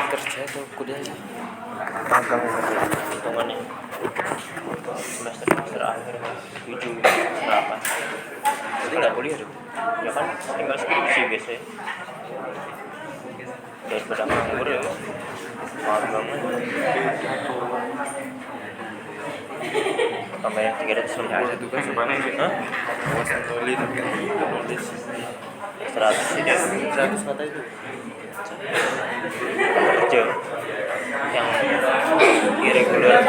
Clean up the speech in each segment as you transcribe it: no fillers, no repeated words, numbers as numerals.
Kerja atau kuliah ya? Magang hitungannya semester akhir 7 8. Jadi nggak kuliah dong? Ya kan tinggal skripsi biasanya. Daripada nganggur ya magang sampai 360. Ada tugas sebanyak Hah? nulis 100 tidak 100 kata itu. kerja yang irregular.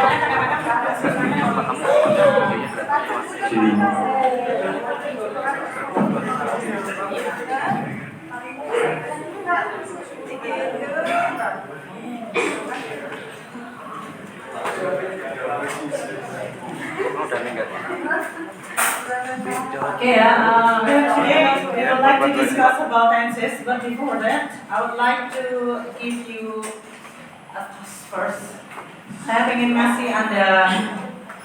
Okay, today we would like to discuss about tenses, but before that, I would like to give you a task first. Saya pengen ngasih Anda,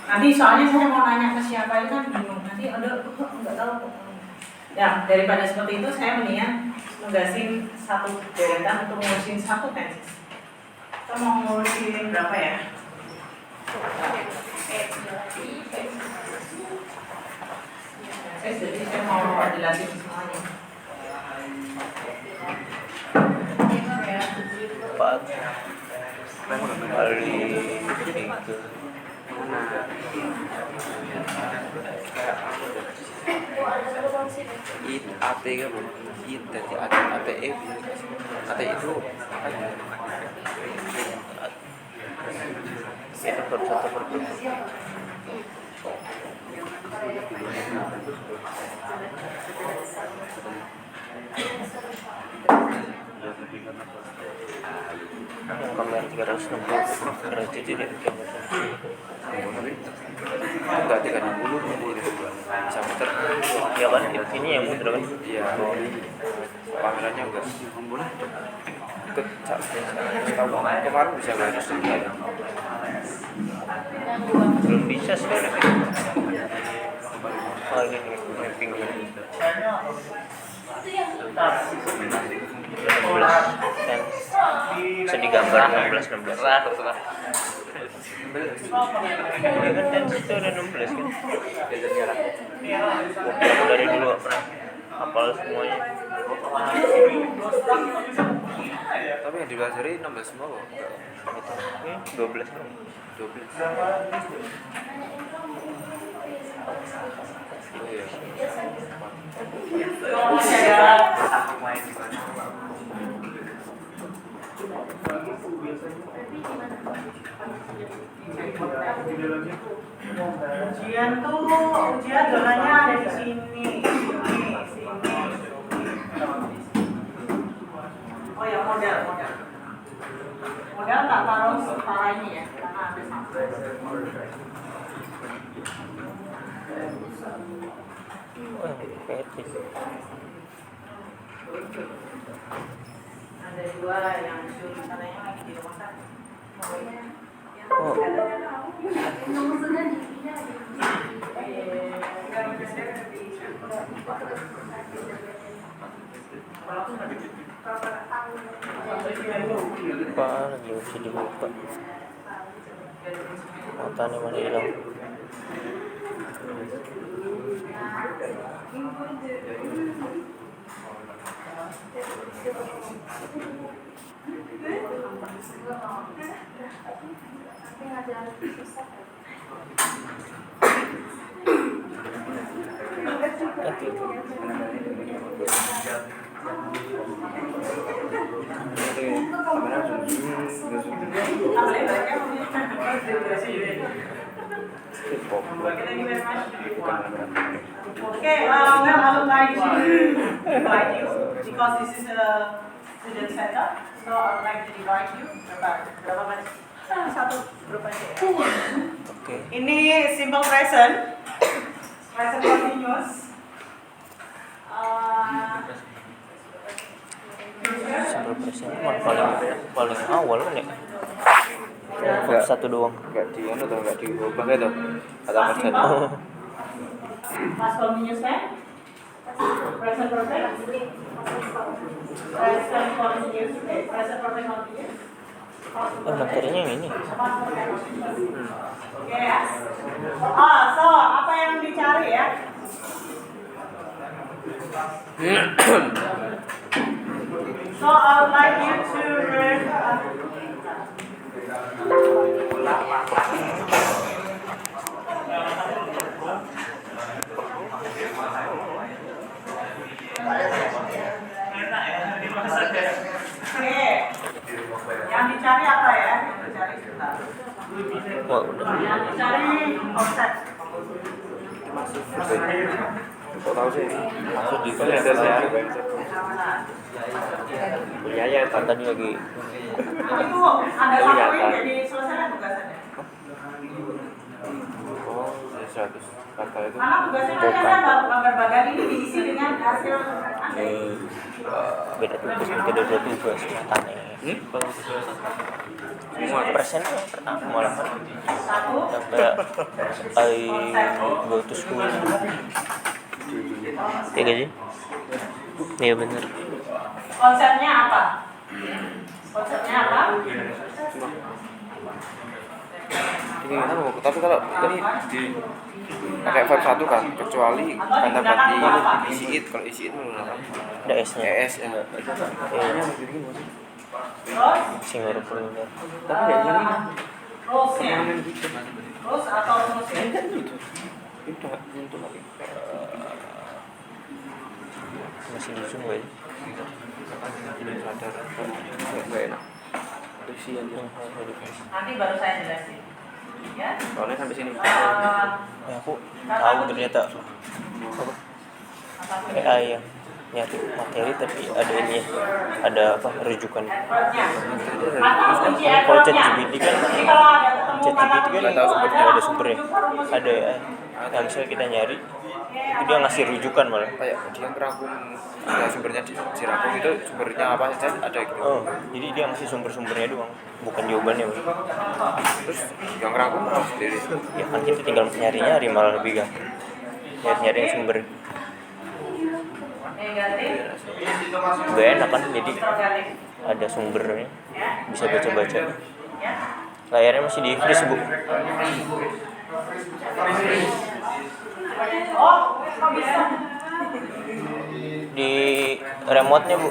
nanti soalnya saya mau nanya ke siapa itu kan bingung, nanti ada nggak tahu. Ya, daripada seperti itu, saya mendingan nugasin satu deretan untuk ngurusin satu tenses. Kita mau ngurusin berapa ya? Jadi saya mau jelasin semuanya. 4 kali 3 It AT kan bro. It dari ATE. AT itu apa ya? itu per satu per grup. Yang kamera 360 derajat jadi Enggak 360 bisa muter. ya kan ini yang muter kan. Iya. Kameranya enggak. Ikut tahu kemarin bisa bagus Belum bisa sih. Oh ini mapping ini 16 kan bisa digambar 16 ya kan dan itu ada 16 kan aku dari dulu gak pernah hafal semuanya. tapi yang dipelajari 16 semua kok. Itu 12 kan 12. Oh iya. Ujian zonanya ada di sini. Oh ya model. Model tak taruh setara ini ya, karena ada sampai. Ada 2 yang suruh katanya lagi di rumah sakit. oh lupa lagi bisa dibuka matanya mana hilang. Okay, well, I would like to invite you because this is a student center, so I would like to invite you. Berapa menit? Satu grup aja. Oke. Ini simple present. Present continuous. Simple present paling awal kan ya. Enggak. Satu doang. Enggak di anu tuh, enggak diubah itu. Kata Pasti, kerjanya. Pak. Past continuous tense. Present perfect. Present continuous. Present perfect continuous. Materinya yang ini. Yes. Oh, so apa yang dicari ya? So I would like you to read. Oke. Yang dicari apa ya? Yang dicari sebentar. Wah, udah. Yang dicari konsep. Kok tahu sih? Maksud di Soalnya ada saya. kuliah ya kan tadi lagi. Itu ada satu yang jadi selesai tugasannya. Oh, 100 kata itu. Karena tugasnya kan ada bagan-bagan ini diisi dengan hasil Beda tugas, beda dua tugas nyatanya. Semua Persen yang pertama malah kan satu. sampai I go to school. Iya gak sih? Iya bener. Konsepnya apa? Konsepnya apa? ini kan tapi kalau ini di pakai verb 1 kan kecuali kata ganti isi it, kalau isi it menggunakan Ada S-nya. es ya enggak. Iya. Terus, Sing huruf bener. Tapi ya ini rulesnya. Rules atau rumusnya? itu untuk lagi. Masih lucu nggak ya? Ini sadar enggak enak. Isi aja. Nanti baru saya jelasin. Ya. Soalnya sampai sini. Ya aku tahu ternyata apa? AI yang nyari materi tapi ada ini ya, ada apa rujukan. Kalau ChatGPT kan tahu sumbernya. ada sumbernya, ada AI yang misalnya kita nyari itu dia ngasih rujukan malah. Kayak dia ngerangkum ada sumbernya di rangkum itu sumbernya apa saja ada gitu. Oh, jadi dia ngasih sumber-sumbernya doang, bukan jawabannya. Terus yang ngerangkum harus sendiri. Ya kan kita tinggal nyari-nyari malah lebih gampang. Nyari yang sumber. Gak enak kan, jadi ada sumbernya, bisa baca-baca. Layarnya masih di freeze bu. Oh, kok bisa? Di remote-nya bu.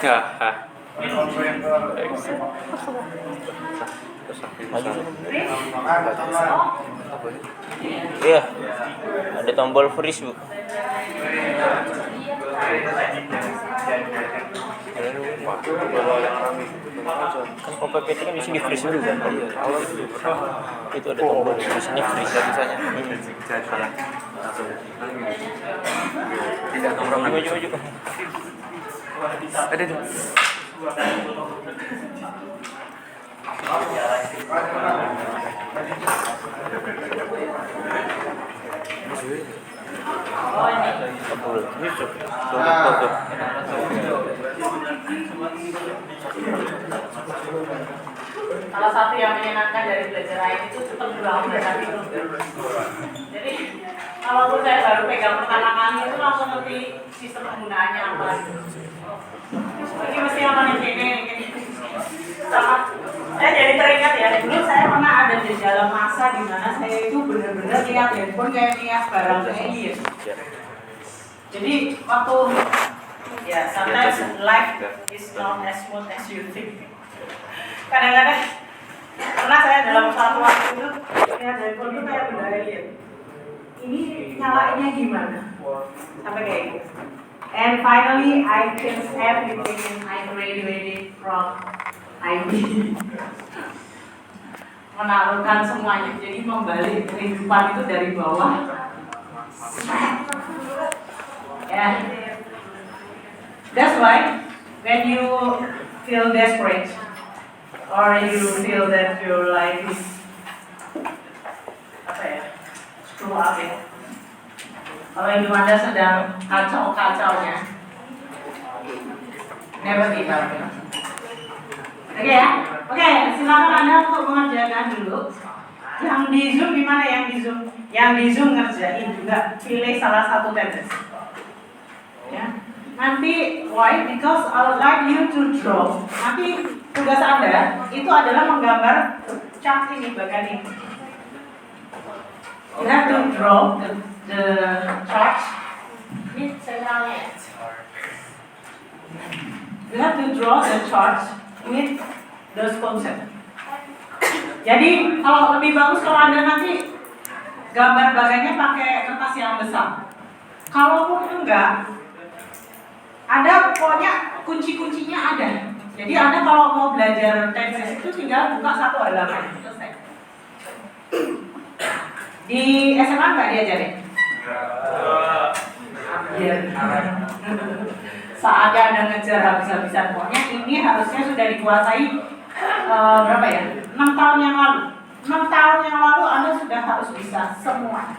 Ya. Maju. Iya, ada tombol freeze bu. Kan kalau PPT kan bisa di freeze dulu kan. Itu ada tombol freeze-nya freeze. Bisanya. Tidak Maju. Ada tuh. Salah satu yang menyenangkan dari belajar IT itu cepat bangun dan tidur. Jadi kalau saya baru pegang pertama kali itu langsung ngerti sistem penggunaannya apa. Ini mesti apa nih ini. Sama saya jadi teringat ya, dulu saya pernah ada di dalam masa di mana saya itu benar-benar lihat handphone kayak lihat barang alien. Jadi waktu ya sometimes life is not as smooth as you think. Kadang-kadang pernah saya dalam satu waktu itu lihat handphone itu kayak benda alien. Ini nyalainnya gimana? Sampai kayak gitu. And finally I finish everything and I graduated from IB. Menaklukkan semuanya, jadi membalik kehidupan itu dari bawah. Ya, that's why when you feel desperate or you feel that your life is screw up ya. Kalau hidup Anda sedang kacau-kacaunya, never give up. Oke ya? Oke, silakan Anda untuk mengerjakan dulu. Yang di Zoom gimana yang di Zoom? Yang di Zoom ngerjain juga, pilih salah satu tenses. Ya. Nanti why? Because I would like you to draw. Nanti tugas Anda itu adalah menggambar chart ini bagian ini. You have to draw the chart. Ini sentralnya. You have to draw the chart with those concepts. Jadi kalau lebih bagus kalau Anda nanti gambar bagannya pakai kertas yang besar. Kalaupun enggak, ada pokoknya kunci-kuncinya ada. Jadi Anda kalau mau belajar tenses itu tinggal buka satu halaman. Selesai. Di SMA nggak diajarin? Iya. Saatnya Anda ngejar habis-habisan. Pokoknya ini harusnya sudah dikuasai berapa ya? 6 tahun yang lalu. 6 tahun yang lalu Anda sudah harus bisa semua.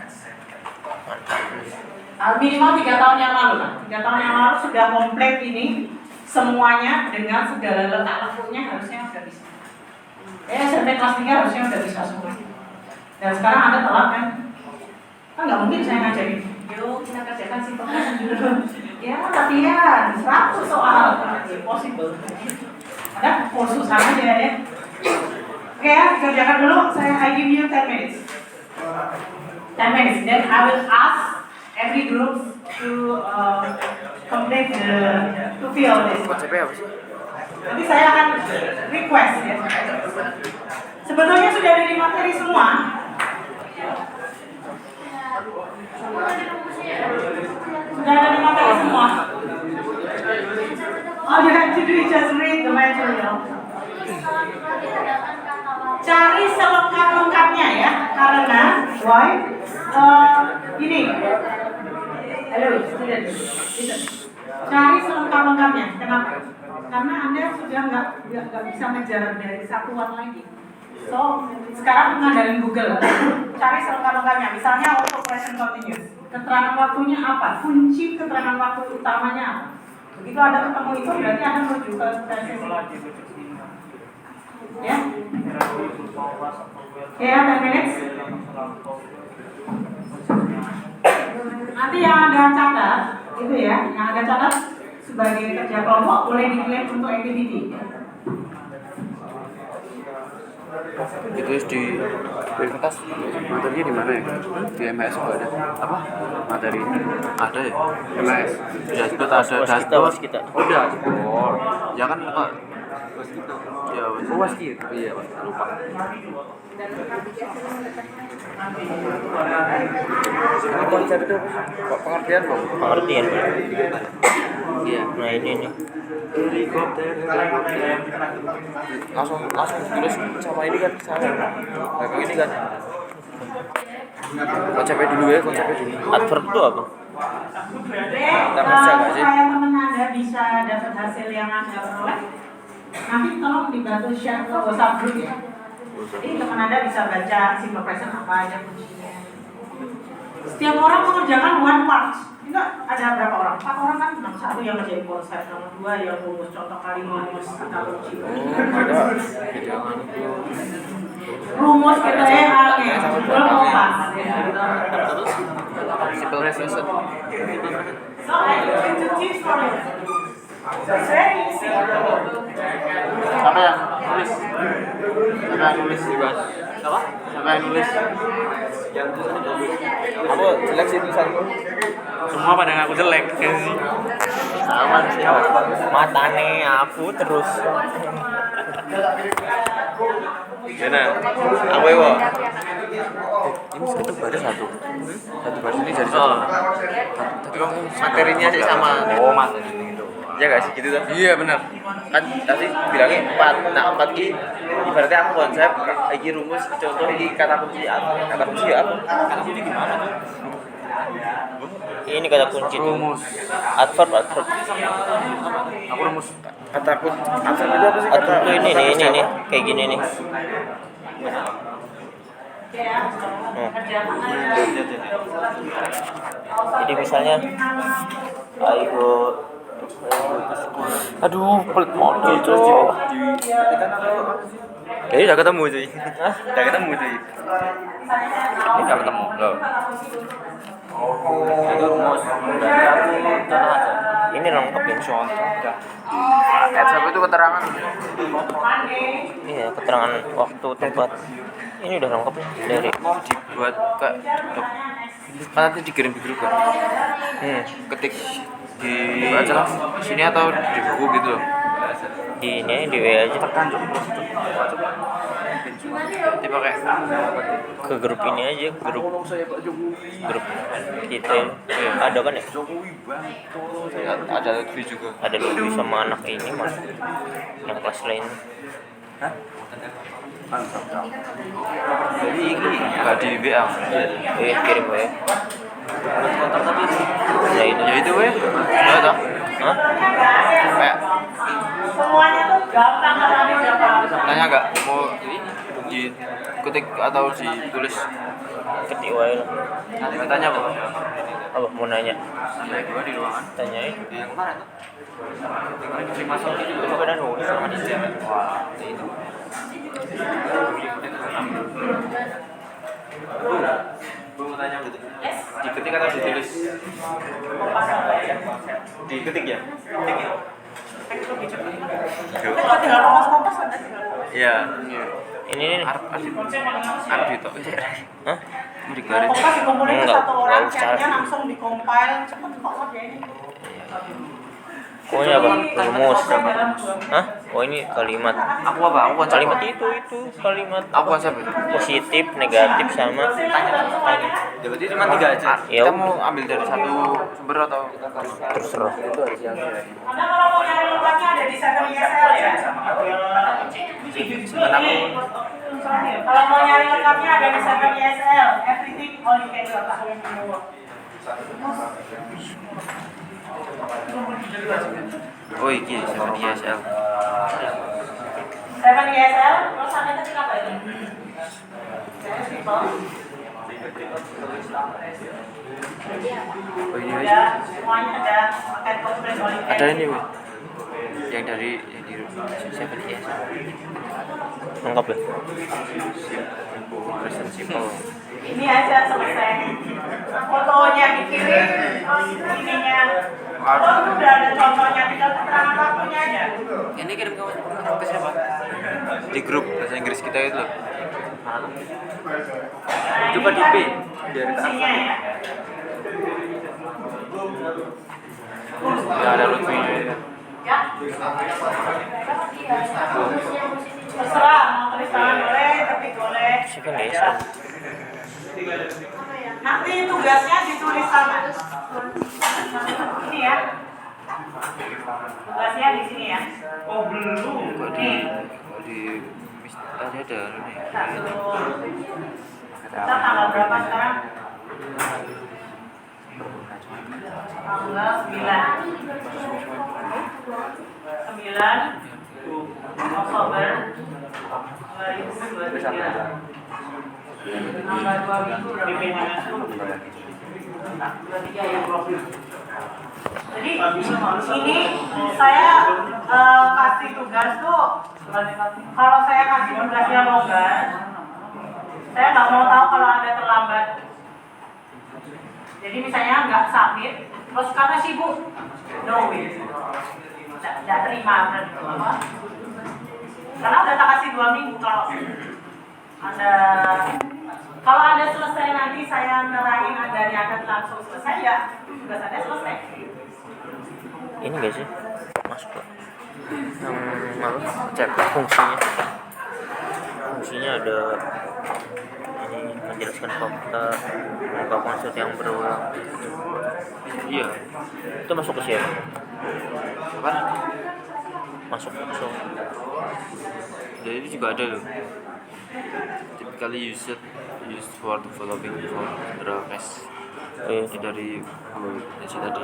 Minimal 3 tahun yang lalu lah. 3 tahun yang lalu sudah komplit ini semuanya dengan segala letak-letaknya harusnya sudah bisa. SMP kelas 3 harusnya sudah bisa semua. Dan sekarang Anda telat kan? Kan nggak mungkin saya ngajarin. Yuk kita kerjakan simpelan dulu. Ya latihan 100 soal. Possible. Ada kursus aja ya. Oke ya, kerjakan dulu. I give you 10 minutes. 10 minutes. Then I will ask every group to complete to fill this. Konsepnya apa sih? Nanti saya akan request ya. Sebetulnya sudah ada di materi semua. Sudah ada di materi semua. All you have to do is just read the material. Cari selengkap-lengkapnya ya, karena why? Ini. Halo, student. Cari selengkap-lengkapnya. Kenapa? Karena Anda sudah nggak bisa ngejar dari satuan lagi. So, sekarang mengandalkan Google. Cari selengkap-lengkapnya. Misalnya untuk present continuous. Keterangan waktunya apa? Kunci keterangan waktu utamanya apa? Begitu Anda ketemu itu, berarti Anda menuju ke tenses. Ya? Ya, 10 minutes. Nanti yang Anda catat, itu ya, yang Anda catat sebagai kerja kelompok boleh diklaim untuk activity. Itu di kertas materinya di mana ya? Di MS juga ada. Apa? Materi ada ya? MS. Ya sudah ada dashboard kita. Oh dashboard. Ya kan Pak. Ya waskita. Iya Pak. Lupa. Ini konsep itu pengertian Bang. Pengertian. Iya. Nah ini nih. Langsung tulis sama ini kan saya. Kayak ini kan. Konsepnya dulu ya, konsepnya dulu. Adverb itu apa? Supaya teman Anda bisa dapat hasil yang Anda peroleh, nanti tolong dibantu share ke WhatsApp group ya. Jadi teman Anda bisa baca simple present apa aja kuncinya. Setiap orang mengerjakan one part. Enggak ada berapa orang? 4 orang kan? Satu yang ngerjain konsep, nomor 2 yang rumus contoh kalimat, rumus kata kunci. Rumus kita ya, belum kompas. Simple present. So I need to teach for you. So it's very easy. Siapa yang nulis? Siapa yang nulis dibahas? Siapa? Siapa yang nulis? Yang tulisannya bagus. Aku jelek sih tulisanku. Semua pada ngaku jelek ya sih. Sama sih. Matane aku terus. Gimana? Aku ya, ini satu baris satu. Satu baris ini jadi satu. Tapi kamu materinya sih sama. Oh, materi itu. Iya gak sih gitu tuh? Iya benar. Kan tadi bilangnya 4. Nah 4 ini ibaratnya aku konsep, ini rumus, contoh ini kata kunci apa? Kata kunci apa? Kata kunci gimana tuh? Ini kata kunci tuh. Rumus. Adverb. Aku rumus kata kunci. Adverb itu apa sih? Adverb tuh ini nih, kayak gini nih. Jadi misalnya I go to school. Aduh, pelit modal tuh. Jadi udah ketemu cuy. Udah ketemu cuy. Ini udah ketemu loh. Itu rumus. Ini lengkap ini contoh. Adverb itu keterangan. Iya, keterangan waktu, tempat. Ini udah lengkap nih dari Mau dibuat kayak kan nanti dikirim di grup kan. Ketik di aja lah sini atau di buku gitu loh. di WA aja. Nanti pakai Ke grup ini aja, grup kita ini. Ada kan ya? ada Lutfi juga. Ada Lutfi sama anak ini mas, yang kelas lain. Jadi ini nggak di WA. Kirim WA. Ya itu. Ya itu weh. Nggak tahu. Hah? Kayak Semuanya tuh gampang kalau ada nanya nggak mau diketik atau ditulis. Ketik WA lah. Tanya apa? Apa mau nanya? Tanya gua di ruangan. Tanyain. Yang kemarin tuh. Masuk gitu. Itu kan nulis sama dia. Wah, itu. Gue mau tanya gitu. Diketik atau ditulis? Diketik ya? Kalau tinggal kompas ada tinggal. Iya. Ini nih. Arab itu. Hah? Mau digaris. Kompas dikumpulin ke Enggak, satu orang, enggak usah. chatnya langsung dikompil, cepet kok ngerjainnya. Oh ini apa? Rumus. Hah? Oh ini kalimat. Aku apa? Aku konsep. Kalimat itu kalimat. Aku konsep. Positif, negatif sama tanya. Ya berarti cuma 3 aja. Ya, Kita mau ambil dari satu sumber atau terserah. Anda kalau mau nyari lengkapnya ada di server YSL ya. Kalau mau nyari lengkapnya ada di server YSL. Everything all you can do. Oh iki sama ISL. Server YSL, terus Anda ketik apa itu? Oh ini Ya, semuanya ada paket konferensi all you can do. ada ini weh. Yang dari yang di 7 ISL. Lengkap ya? Present simple. Ini aja selesai. Fotonya dikirim, terus ininya. Oh, udah ada contohnya, tinggal keterangan waktunya aja. Ini kirim ke siapa? Di grup bahasa Inggris kita itu loh. Coba di P. Isinya ya. Ya ada Lutfi. Ya. Terserah, mau tulis tangan boleh, ketik boleh. Siapa nih? Ya? Nanti tugasnya ditulis sana. Ini ya. Tugasnya di sini ya. Oh belum. Kok di tadi ada nih. Kita tanggal berapa sekarang? Tanggal 9 Oktober 2023. Tanggal 2 minggu udah mulai. 23 ya. Jadi ini saya kasih tugas tuh, kalau saya kasih tugasnya longgar, saya nggak mau tahu kalau Anda terlambat. Jadi misalnya nggak submit, terus karena sibuk, no way, nggak terima berarti apa? Karena udah tak kasih 2 minggu kalau Anda selesai nanti saya nerangin Anda nyatet langsung selesai ya, tugas Anda selesai. Ini gak sih? Masuk lah. Yang apa? Cek fungsinya. Fungsinya ada ini menjelaskan fakta, mengungkapkan sesuatu yang berulang. Iya. Itu masuk ke siapa? Apa? Masuk. Jadi itu juga ada loh. Typically used for the following for draw case. Ini dari si tadi.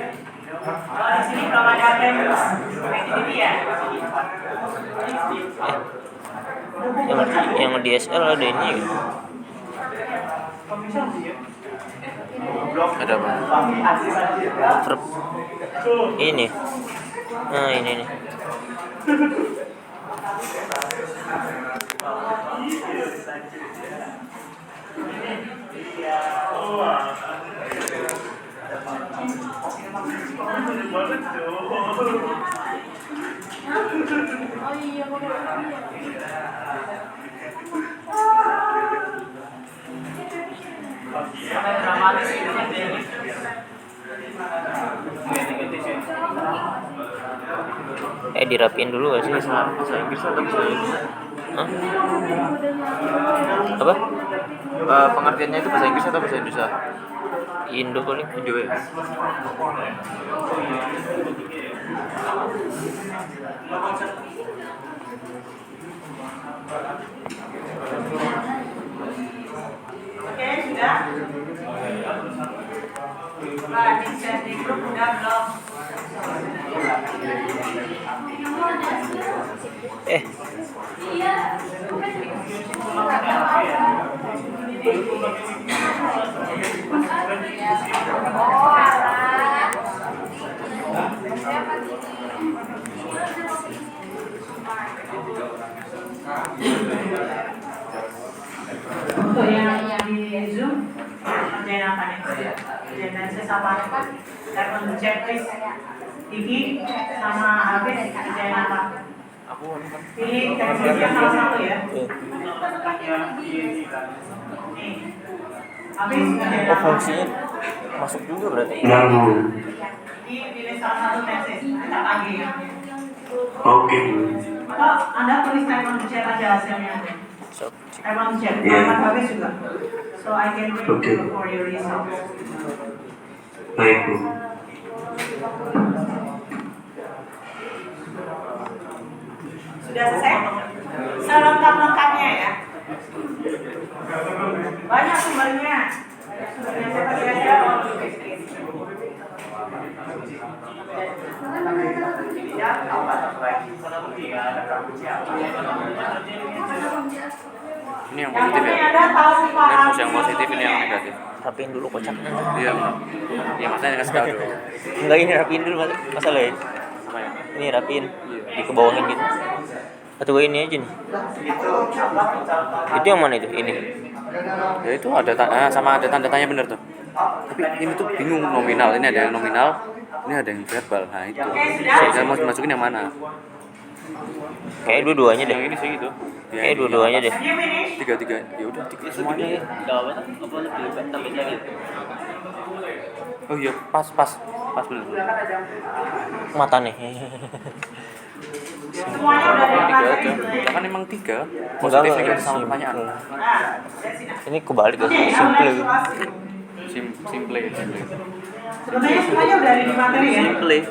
Di sini belum ada campus kayak gini ya. Yang DSL ada ini gitu. Ada apa? Ini. Nah, ini nih. Dirapiin dulu gak sih? Bahasa Inggris atau bahasa Indonesia? Hah? Apa? Pengertiannya itu bahasa Inggris atau bahasa Indonesia? Indo paling. Indo ya. Oke, sudah? Nah, di grup udah belum? Untuk yang di Zoom, kerjain apa nih? Kerjain analisis apa? Telepon checklist Iki sama Hafiz kerjain apa? Pilih teknisnya salah satu ya. Nih, Hafiz kerjain Oh, apa? fungsinya masuk juga berarti. Ini pilih salah satu tesis, kita lagi ya. Oke. Atau Anda tulis telepon chat aja hasilnya. So, I want to check. Yeah. Habis juga. So I can read Okay. for your results. Baik, Bu. Sudah selesai? Selengkap-lengkapnya ya. Banyak sumbernya. Sumbernya siapa kira-kira? Ini yang Yang positif penting ya. Anda tahu Ini paham. rumus yang positif, ini yang negatif. rapiin dulu kocaknya. Iya. Ya makanya kasih tahu dulu. Enggak, ini rapiin dulu masalahnya. Apa ya? Ini rapiin. Dikebawahin gitu. Atau gue ini aja nih. Itu yang mana itu? Ini. Ya itu ada sama ada tanda tanya bener tuh. Tapi ini tuh bingung nominal. Ini ada yang nominal, ini ada yang verbal. Nah itu. Saya mau masukin yang mana? Kayak dua-duanya deh. Yang ini sih gitu. Ya, Kayak dua-duanya deh. Have you finished? tiga. Ya udah tiga semuanya ya. Oh iya pas bener. Mata nih. Semuanya udah Tiga dipelajari aja. itu ya. Ya kan emang tiga. Positif Enggak, negatif sama simple. pertanyaan. Nah, that's it. Ini kebalik ya, Oke, now simple. let's ask you. Simple. Sebenarnya semuanya udah ada di materi ya.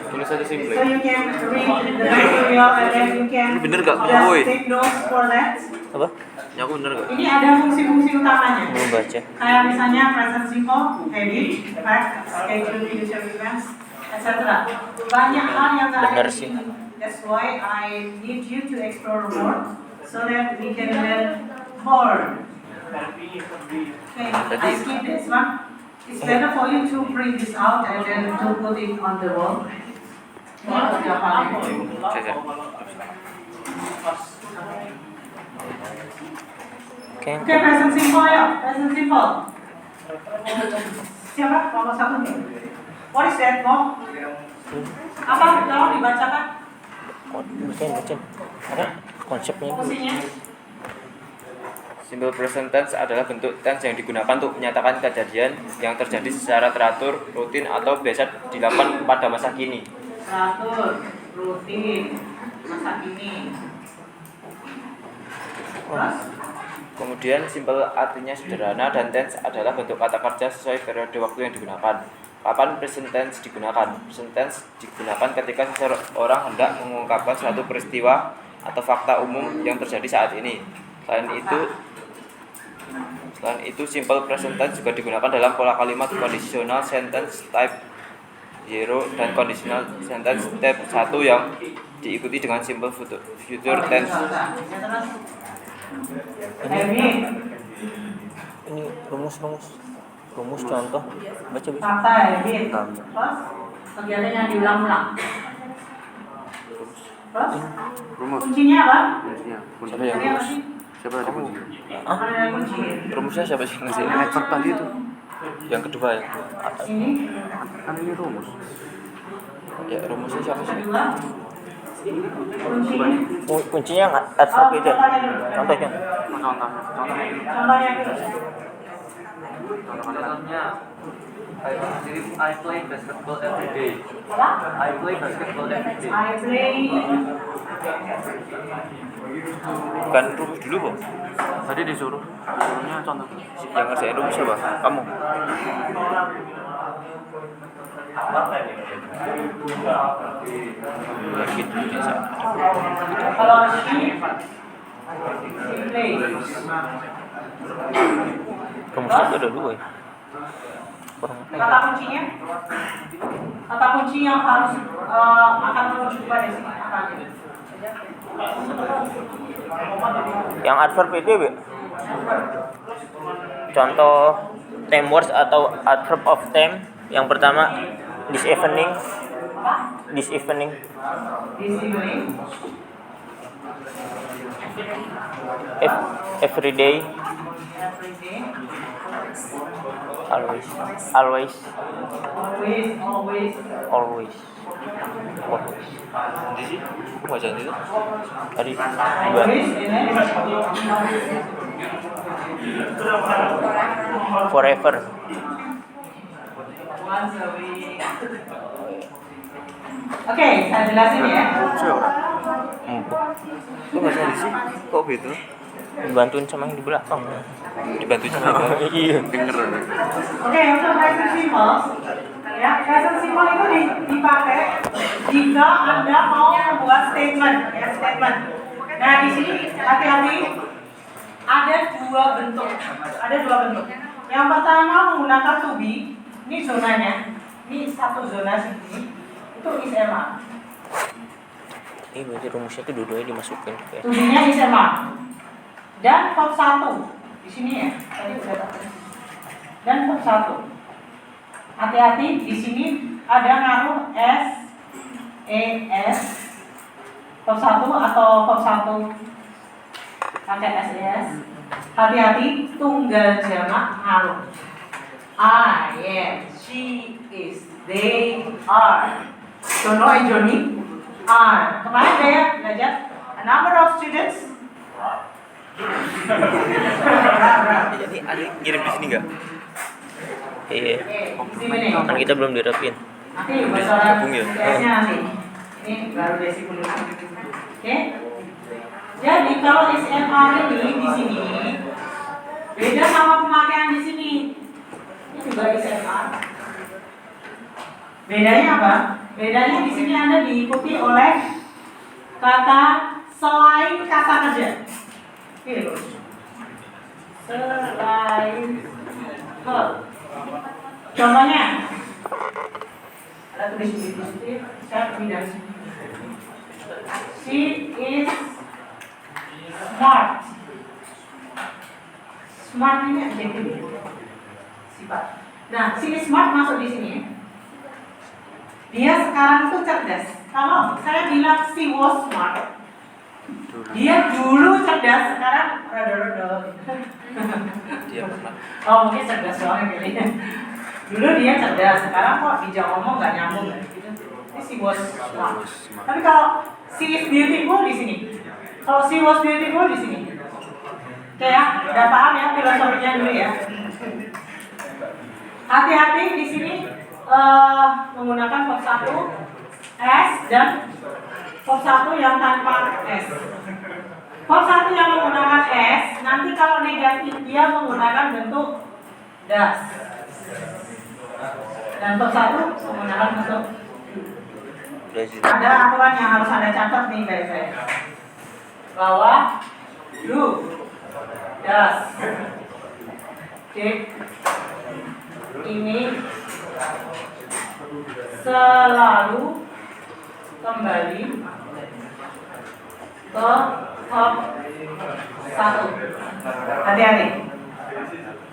Tulis aja simple. So you can read the material and then you can Ini bener gak? just Woi. take notes for that. Apa? Ya aku bener gak? Ini ada fungsi-fungsi utamanya. Belum baca. Kayak misalnya present simple, edit, fact, schedule, future events, etc. Banyak hal yang nggak ada Benar di sih. sini. That's why I need you to explore more so that we can learn more. Okay, I skip this one. It's better for you to print this out and then to put it on the wall. Saya. Oke. Okay, present simple ya, present simple. Siapa? Nomor satu nih. What is that, Mo? Apa? Tolong dibacakan Bacain. Apa? Konsepnya. fungsinya. Simple present tense adalah bentuk tense yang digunakan untuk menyatakan kejadian yang terjadi secara teratur, rutin, atau biasa dilakukan pada masa kini. Teratur, rutin. masa kini. Terus? Kemudian simple artinya sederhana dan tense adalah bentuk kata kerja sesuai periode waktu yang digunakan. Kapan present tense digunakan? Present tense digunakan ketika seseorang hendak mengungkapkan suatu peristiwa atau fakta umum yang terjadi saat ini. Selain itu simple present tense juga digunakan dalam pola kalimat conditional sentence type 0 dan conditional sentence type 1 yang diikuti dengan simple future tense. Ini rumus contoh. Baca. Fakta habit. Terus kegiatan yang diulang-ulang. Terus Rumus. kuncinya apa? Siapa yang Tadi apa rumus? sih? Siapa ada kunci? Ada yang kunci. Rumusnya siapa sih ngasih? Adverb tadi itu. Yang kedua ya. Ini Kan ini rumus. Ya rumusnya siapa sih? kedua. Kuncinya. Kuncinya yang adverb itu. Contohnya. Contohnya dulu. Contohnya, I play basketball every day. Apa? I play basketball every day. I play. Bukan rumus dulu, Bang. Tadi disuruhnya contoh. Yang ngerjain rumus siapa? Kamu. Yakin biasa. Kalau she play. Rumusnya ada dua ya. Kata kuncinya? Kata kunci yang harus akan merujuk pada sini apa aja? Yang adverb itu, Be. Contoh time words atau adverb of time. Yang pertama this evening. This evening. Every day. Every day. Always. Always. Di sini bacaan itu tadi dua. Always. Forever. Once a week. Oke, saya jelasin ya. Kok baca di sini? Kok gitu? Dibantuin sama yang di belakang. Dibantuin sama yang di belakang. Iya. Denger. Oke, untuk present simple, ya present simple itu dipakai jika Anda mau membuat statement, ya statement. Nah di sini hati-hati, ada dua bentuk. Yang pertama menggunakan to be, ini zonanya, ini satu zona sini, itu is am. Ini berarti rumusnya tuh dua-duanya dimasukin ya. To be-nya is am. Dan verb 1 di sini ya, tadi udah tahu. Dan verb 1. Hati-hati di sini ada ngaruh s, es, verb 1 atau verb 1 pakai ses. Hati-hati tunggal jamak ngaruh. I am, she is, they are. Jono Joni are. Kemarin saya belajar a number of students. Jadi ada yang ngirim di sini nggak? Iya. Di sini nih. Kan kita belum dirapin. Nanti bocoran Gabung ya? CS-nya nanti. Ini baru basic dulu. Oke. Jadi kalau SMR ini di sini beda sama pemakaian di sini. Ini juga SMR. Bedanya apa? Bedanya di sini Anda diikuti oleh kata selain kata kerja. Gitu. Selain verb. Contohnya ada tulis di situ, saya pindah sini. She is smart. Smart ini adjektif sifat. Nah, she is smart masuk di sini. Dia sekarang itu cerdas. Kalau saya bilang she was smart, dia dulu cerdas, sekarang rada-rada. Dia pernah. Oh mungkin cerdas banget kali ya. Dulu dia cerdas, sekarang kok dijak ngomong nggak nyambung gitu. Ini she was smart. Tapi kalau she is beautiful di sini, kalau she was beautiful di sini, oke ya, udah paham ya filosofinya dulu ya. Hati-hati di sini menggunakan verb 1 s dan Verb 1 yang tanpa S. Verb 1 yang menggunakan S, nanti kalau negatif dia menggunakan bentuk das. Dan verb 1 menggunakan bentuk ada aturan yang harus Anda catat nih guys. Bahwa do, das, did, ini selalu kembali ke verb 1. Hati-hati.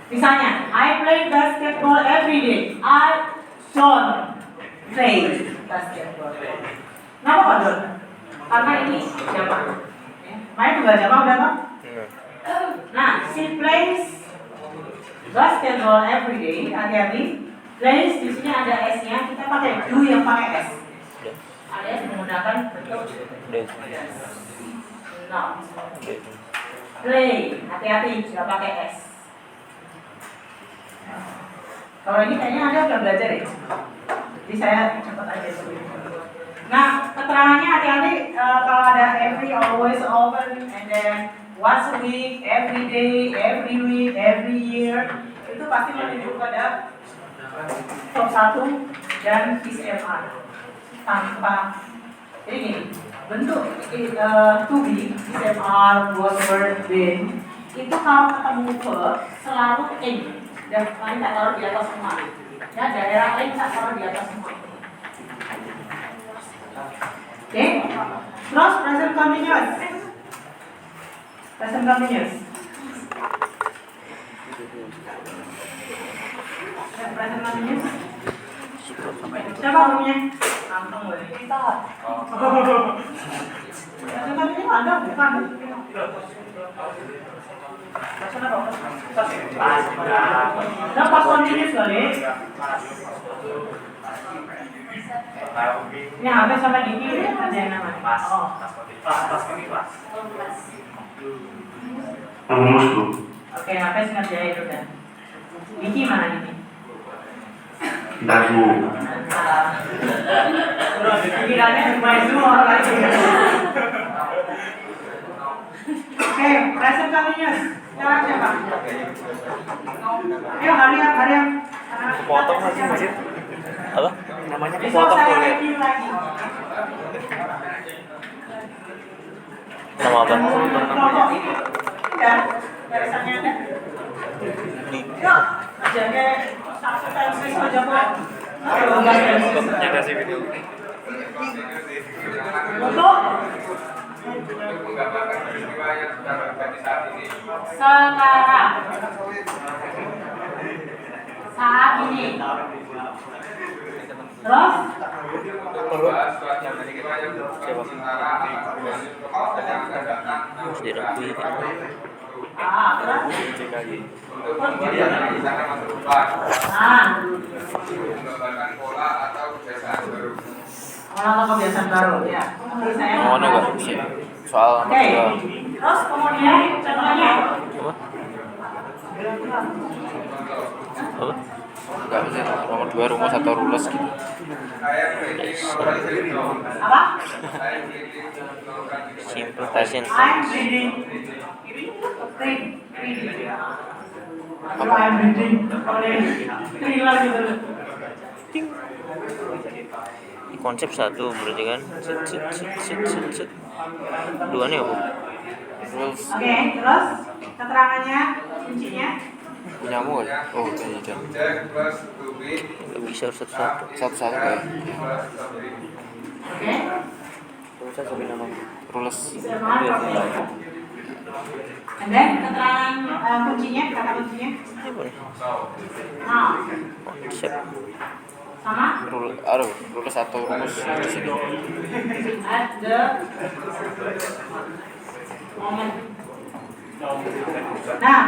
Misalnya, I play basketball every day. I don't play basketball. Kenapa Pak Don? Karena ini jamak. Main juga jamak udah Pak? Nah, she plays basketball every day. Hati-hati. Plays di sini ada S-nya. Kita pakai do yang pakai S. Alias menggunakan bentuk not. Play. Hati-hati, nggak pakai S. Kalau ini kayaknya Anda udah belajar ya. Jadi saya cepat aja dulu. Nah, keterangannya hati-hati kalau ada every, always, often, and then once a week, every day, every week, every year, itu pasti menunjuk pada verb 1 dan is MR tanpa. Jadi gini, bentuk to be, is MR, was, were, been, itu kalau ketemu verb selalu in dan lain tak taruh di atas semua. Ya, daerah lain tak taruh di atas semua. Oke, terus present continuous. Present continuous. Present continuous. Siapa gurunya? Antong boleh. Present continuous ada bukan? Ada pas continuous kali. Ini habis sampai di kiri ada yang namanya. Oh. Rumus Bu. Oke, habis ngerjain itu kan. Diki mana Diki? Ntar Bu. Kiranya main semua lagi. Oke, present continuous. Sekarang siapa? Ayo harian. Potong lagi masih. Apa? Namanya Besok potong saya boleh. review lagi. Nama apa? Kelompok ini udah barisannya ada. Yuk, ajarnya satu tensis aja Pak. Yang kasih video. Untuk sekarang saat ini terus Harus direview. terus orang kebiasaan baru ya. Mau nggak sih? Soal Oke, terus kemudian contohnya Apa? nggak sih? Nomor 2 rumus atau rules gitu. apa? Simple present I'm tense. reading. Atau I'm reading. Tinggal gitu. Ini konsep satu berarti kan. Set. Duanya apa? Rules Oke, terus keterangannya, kuncinya. punyamu kan? Oh, tidak. Gak bisa harus satu-satu. Satu-satu kayak. Oke. Rules aja nama. Rules. And then keterangan kuncinya, kata kuncinya. Apa nih? Nah, Konsep. sama Rules atau rumus di sini. at the moment. Nah,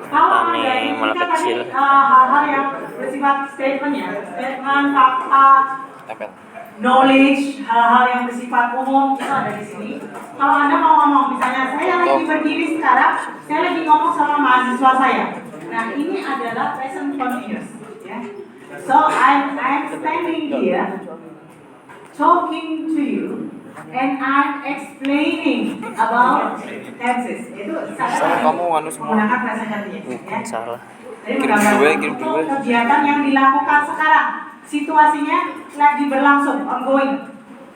kalau Aneh, Anda ini malah kan tadi kecil. hal-hal yang bersifat statement ya, statement, fakta, Tempel. knowledge, hal-hal yang bersifat umum itu ada di sini. Kalau Anda mau ngomong, misalnya saya lagi berdiri sekarang, saya lagi ngomong sama mahasiswa saya. Nah, ini adalah present continuous, ya. So I'm standing here talking to you and I'm explaining about tenses. Itu Salah kamu anu semua. menggunakan present continuous. Bukan salah. Jadi Kirim dua, kirim untuk dua. kegiatan yang dilakukan sekarang, situasinya lagi berlangsung, ongoing.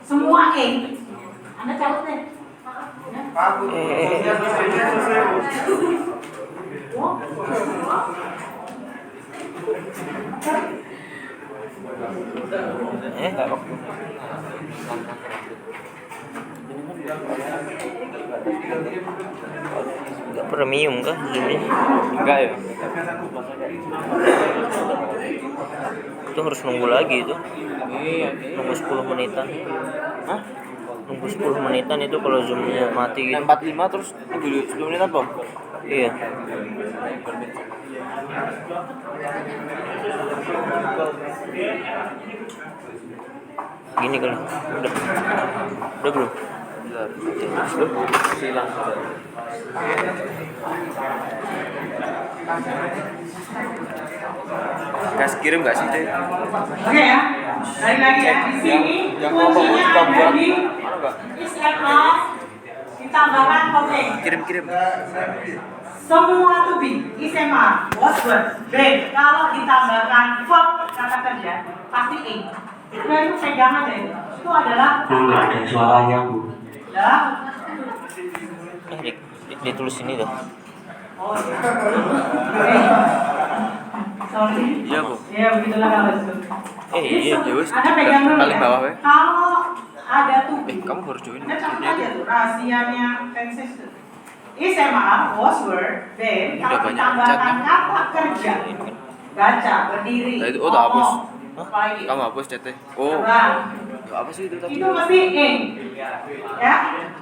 Semua A. Anda catat deh. Enggak premium kah zoomnya? Enggak ya? Itu harus nunggu lagi itu. Iya. Nunggu 10 menitan. Hah? Nunggu 10 menitan itu kalau zoomnya mati gitu. 45 terus tunggu 10 menit apa? Iya. Gini kali. Udah belum? Silang. Gas kirim nggak sih deh? Oke ya, balik lagi ya. Di sini yang kelompok kuncinya kita ada buat. di Mana nggak? SMR ditambahkan oke. Kirim. Semua to be SMR was word. B kalau ditambahkan verb kata kerja pasti A. Nah itu pegangan deh. Itu adalah Bu, nggak ada suaranya, Bu. ya. Ditulis ini dah. Oh iya. Sorry. Iya bu. Ya begitulah kalau itu. Iya, ya wis. Anda pegang dulu Paling ya. bawah ya. Kalau ada to be. Kamu baru join. Anda catat aja tuh rahasianya tenses. SMR was word, then Udah kalau banyak ditambahkan chatnya. kata kerja, baca, berdiri, Nah, itu tak hapus. apalagi. Kamu hapus chatnya. Oh. Nah, Ya, apa sih itu tadi? itu mesti ya,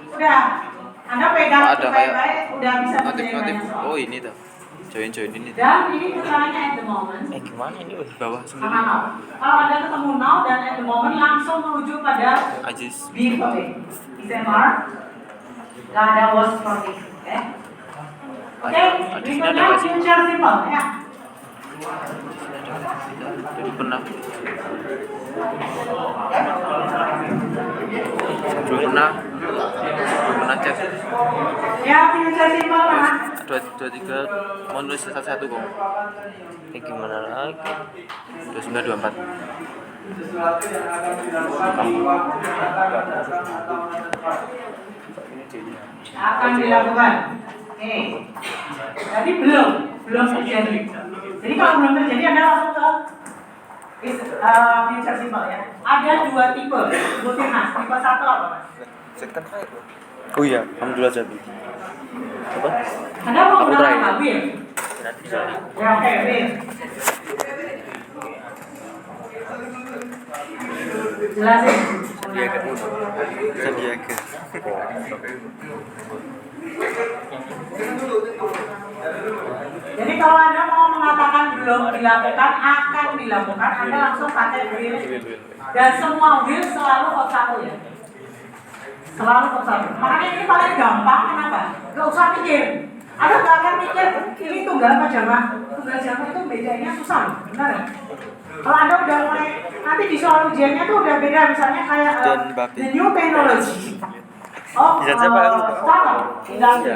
udah. Anda pegang Oh, ada kayak baik-baik, udah bisa Notif. banyak. Oh ini tuh. Join ini. Dan ini keterangannya at the moment. Gimana ini? Weh? Bawah Sama sendiri. now. Kalau Anda ketemu now dan at the moment langsung merujuk pada Ajis. be for it. SMR, gak ada was for it. Oke, Ada sini ada berikutnya nggak sih? future simple ya. Jadi pernah. Belum pernah chat. Ya, future simple mana? 223 mau nulis satu kok. Gimana lagi? 2924. Akan dilakukan. Oke. Jadi belum terjadi. Jadi kalau belum terjadi Anda langsung ke future simple ya. Ada dua tipe. Sebutin Mas. Tipe satu apa Mas? Oh iya, alhamdulillah jadi. Apa? Anda mau Aku kenal terakhir. sama Will? Ya oke, Will. Jelasin. Sandiaga. Jadi kalau Anda mau mengatakan belum dilakukan, akan dilakukan, Anda langsung pakai will. Dan semua will selalu kod satu ya. Selalu kod satu. Makanya ini paling gampang, kenapa? Gak usah mikir. Anda gak akan mikir, ini tunggal apa jamaah? Tunggal jamaah itu bedanya susah, benar ya? Kalau Anda udah mulai, nanti di soal ujiannya tuh udah beda, misalnya kayak the new technology. Oh, startup industry.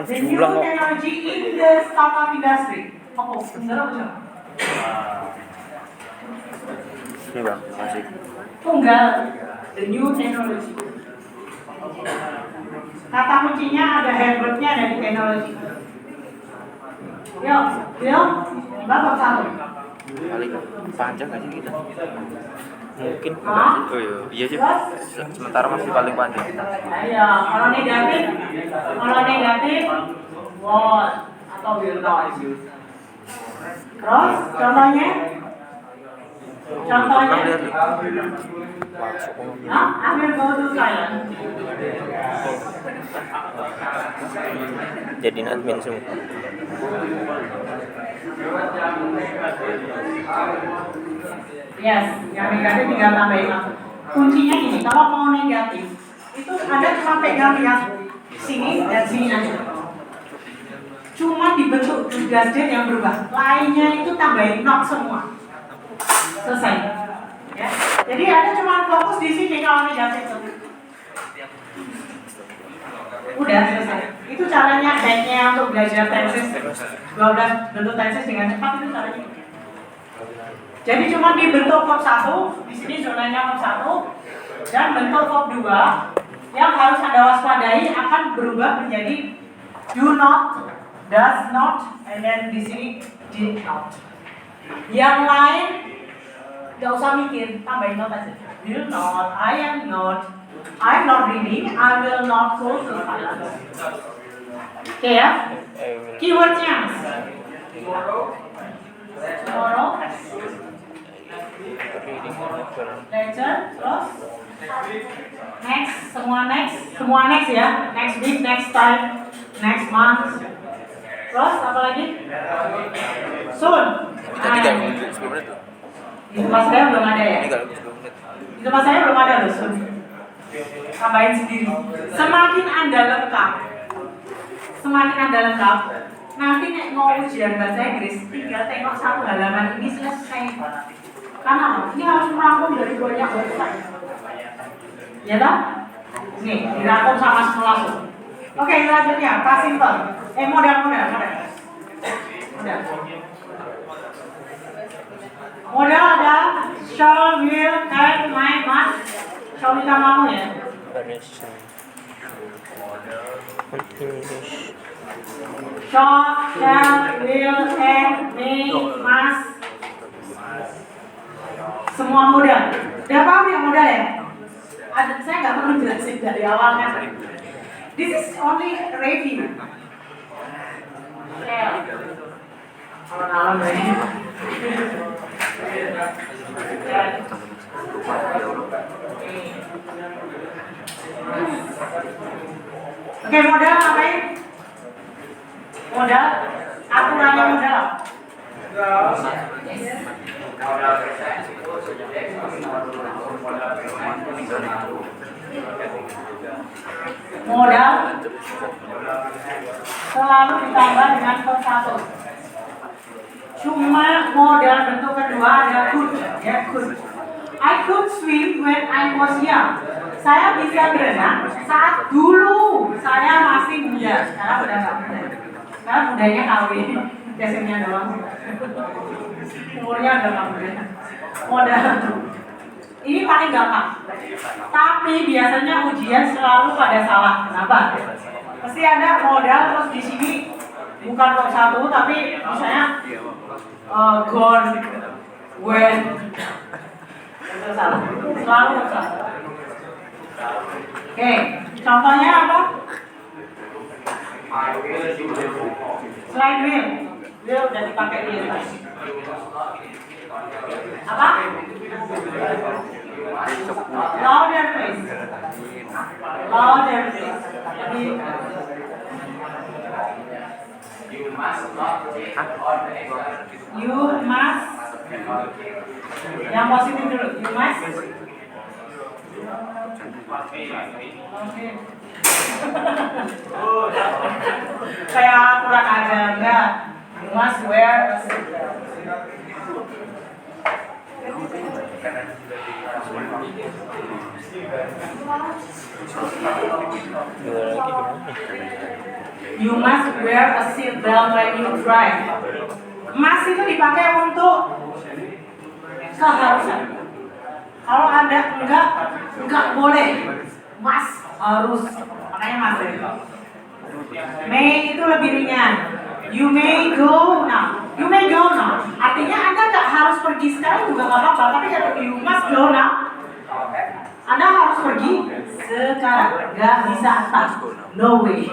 The new technology in the startup industry. Oh, tunggal apa jamaah? Ini bang, masih. Tunggal, the new technology. Kata kuncinya ada headword-nya ada di teknologi. Yo, babak satu. Paling panjang aja kita. Mungkin. Hah? Oh iya sih. Sementara masih paling panjang. Ayo, kalau negatif, was atau will not. Terus contohnya, I will go to Thailand. Jadiin admin semua. Yes, yang negatif tinggal tambahin aku. Kuncinya gini, kalau mau negatif, itu Anda cuma pegang yang sini dan sini aja. Cuma dibentuk tugas D yang berubah. Lainnya itu tambahin not semua. Selesai. Ya. Jadi Anda cuma fokus di sini kalau negatif. Udah selesai. Itu caranya baiknya untuk belajar tenses 12 bentuk tenses dengan cepat itu caranya. Jadi cuma dibentuk verb 1, di sini zonanya verb 1 dan bentuk verb 2 yang harus Anda waspadai akan berubah menjadi do not, does not, and then di sini did not. Yang lain nggak usah mikir, tambahin not aja. Will not, I am not, I'm not reading, I will not go to class. Oke ya? Keywordnya tomorrow, lecture, terus next, semua next ya, next week, next time, next month, terus apa lagi? Soon. Tadi kan 10 menit tuh. Di tempat saya belum ada ya? Ini kalau 10 menit. Di tempat saya belum ada loh, soon. Tambahin sendiri. Semakin Anda lengkap, nanti nek mau ujian bahasa Inggris, tinggal tengok satu halaman ini selesai. Karena ini harus merangkum dari banyak website. Ya tak? Nih, dirangkum sama sekolah. Oke, selanjutnya, past simple. Modal. Modal ada shall, will, can, might, must. Shall kita mau ya? Variation. English. Shall, will, can, may, must. Semua modal. Udah paham ya modal ya? Saya nggak perlu jelasin dari awal kan. This is only review. Shall. Alon-alon ini. Oke, modal ngapain? Modal? Aturannya modal. Modal selalu ditambah dengan verb 1. Cuma modal bentuk kedua ada could, ya could. I could swim when I was young. Saya bisa berenang saat dulu saya masih muda. Sekarang udah nggak muda. Sekarang mudanya kawin, biasanya doang. Umurnya udah nggak muda. Modal. Ini paling gampang. Tapi biasanya ujian selalu pada salah. Kenapa? Pasti ada modal terus di sini bukan verb 1 tapi misalnya gone, when. Itu salah. Selalu salah. Oke, contohnya apa? Selain will udah dipakai di atas. Apa? Louder please. Louder please. You must. Yang positif dulu. You must. Oke. Kayak kurang aja enggak. You must wear a seatbelt. You must wear a seatbelt when you drive. Must itu dipakai untuk keharusan. Kalau Anda enggak boleh. Must harus. Makanya must. May itu lebih ringan. You may go now. You may go now. Artinya Anda nggak harus pergi sekarang juga nggak apa-apa. Tapi kalau you must go now, Anda harus pergi sekarang. Nggak bisa tak. No way.